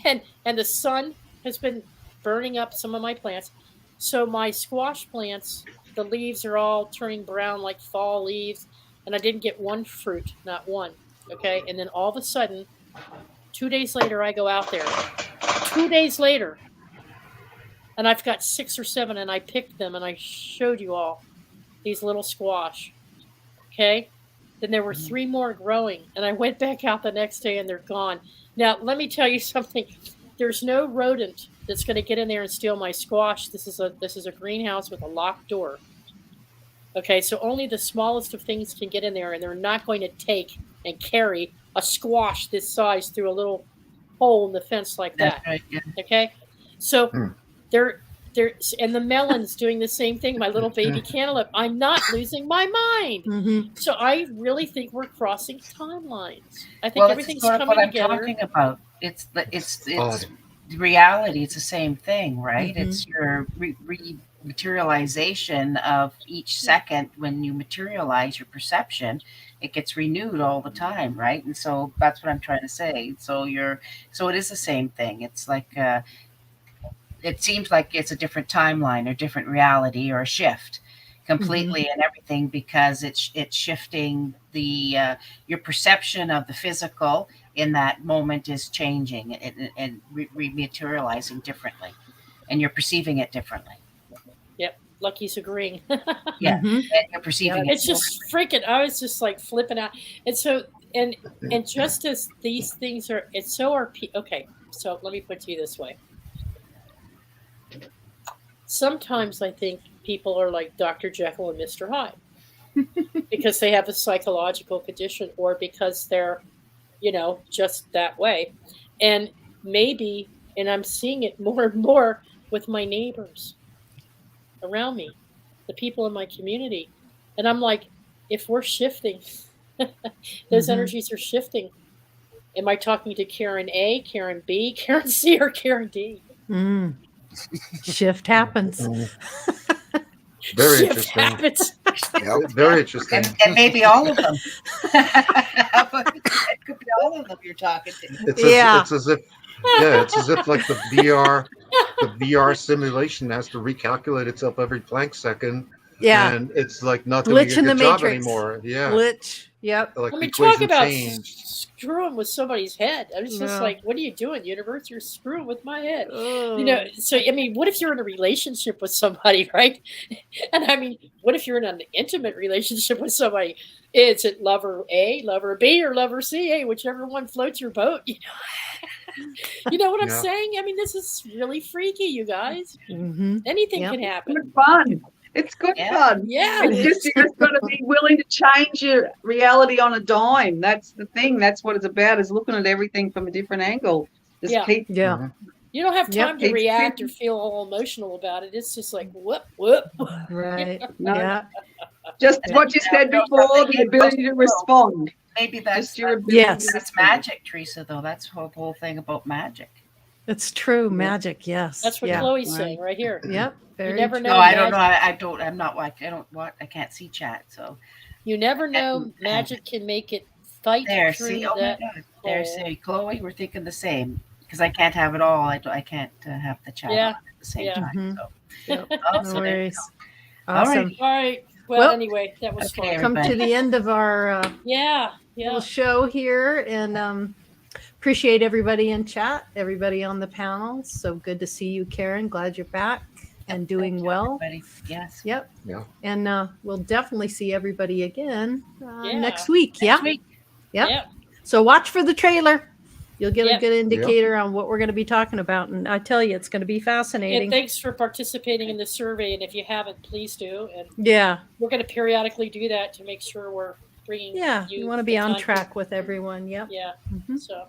and the sun has been burning up some of my plants. So my squash plants the leaves are all turning brown like fall leaves, and I didn't get one fruit, not one. Okay, and then all of a sudden, 2 days later, I go out there. 2 days later, and I've got 6 or 7, and I picked them, and I showed you all these little squash. Okay, then there were 3 more growing, and I went back out the next day, and they're gone. Now, let me tell you something. There's no rodent that's going to get in there and steal my squash. This is a greenhouse with a locked door. Okay, so only the smallest of things can get in there, and they're not going to take and carry a squash this size through a little hole in the fence like that. That's right. Yeah. Okay, so they're and the melon's doing the same thing. My little baby cantaloupe. I'm not losing my mind. Mm-hmm. So I really think we're crossing timelines. I think Well, everything's it's sort of coming what I'm together. talking about. It's reality. It's the same thing, right? Mhm. It's your materialization of each second. When you materialize your perception, it gets renewed all the time, right? And so that's what I'm trying to say. So it is the same thing. It's like it seems like it's a different timeline or different reality or a shift completely and everything, because it's shifting the your perception of the physical in that moment is changing and rematerializing differently, and you're perceiving it differently. Yep, Lucky's agreeing. Yeah, Mhm. and you're perceiving It's it. just freaking. I was just like flipping out, and so and just as these things are, it's so are okay. So let me put it to you this way. Sometimes I think people are like Dr. Jekyll and Mr. Hyde because they have a psychological condition, or because they're, just that way. And maybe, and I'm seeing it more and more with my neighbors around me, the people in my community. And I'm like, if we're shifting, those energies are shifting. Am I talking to Karen A, Karen B, Karen C, or Karen D? Mm. Shift happens. Very Shift interesting. happens. Yep. Very interesting. And maybe all of them. It could be all of them you're talking to. Yeah. It's as if like the VR simulation has to recalculate itself every plank second. Yeah. And it's like not doing Glitch a in the good job Matrix. anymore. Yeah. Glitch. Yep. Like I the mean, talk equation about changed. screwing with somebody's head. I was just Yeah. like, what are you doing, universe? You're screwing with my head. Oh. So, I mean, what if you're in a relationship with somebody, right? And I mean, what if you're in an intimate relationship with somebody? Is it lover A, lover B, or lover C? Hey, whichever one floats your boat, You know what I'm Yeah. saying? I mean, this is really freaky, you guys. Mm-hmm. Anything Yep. can happen. Good fun. It's good Yeah. fun. Yeah. It's just you just got to be willing to change your reality on a dime. That's the thing. That's what it's about, is looking at everything from a different angle. Just Yeah. keep Yeah. Mhm. You don't have Yep. time to react or feel all emotional about it. It's just like, whoop, whoop. Right. No. Yeah. just what you said before, the ability to respond. Maybe that's Just your ability Yes. to that's respond. magic, Teresa. Though that's the whole thing about magic. It's true. Magic. Yes. That's what yeah. Chloe's Right. saying right here. Yep. Very never true. know. No, I don't know. magic. I'm not. I don't. What? I can't see chat. So You never know. Magic can make it fight there. through See. Oh my that. God. There. hole. See, Chloe. We're thinking the same, because I can't have it all. I can't have the chat Yeah. on at the same Yeah. time. Mhm. So. Yep. Oh, No so there you worries. go. Awesome. Alrighty. All right. Well, Well, anyway, that was okay, fun. Come to everybody. the end of our Yeah. little Yeah. show here, and appreciate everybody in chat, everybody on the panel. So good to see you, Karen. Glad you're back and doing Thank you, well. everybody. Yes. Yep. Yeah. And we'll definitely see everybody again Yeah. next week. Yeah. Next week. Yep. Yeah. So watch for the trailer. You'll get Yep. a good indicator on what we're going to be talking about. And I tell you, it's going to be And fascinating. thanks for participating in the survey. And if you haven't, please do. And Yeah. we're going to periodically do that to make sure we're bringing Yeah. you You want to the be on content. track with everyone. Yep. Yeah. Mhm. So,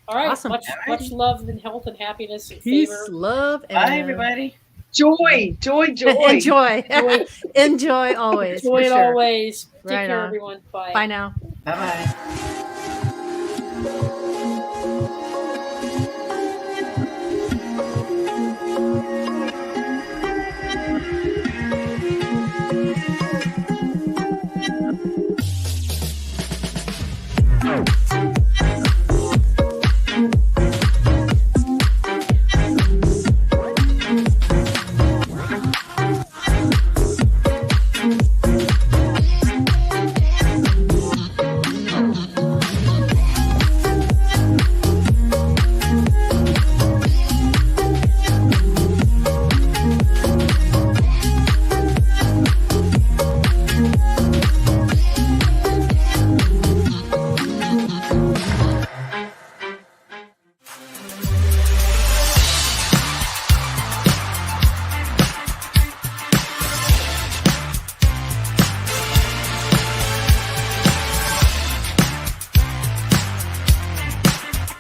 all right. Awesome. Much love and health and happiness and Peace, favor. love, and Bye, everybody. Joy, joy, joy. enjoy. Joy. Enjoy always. Joy for it sure. always. Take Right care, on. everyone. Bye. Bye now. Bye bye.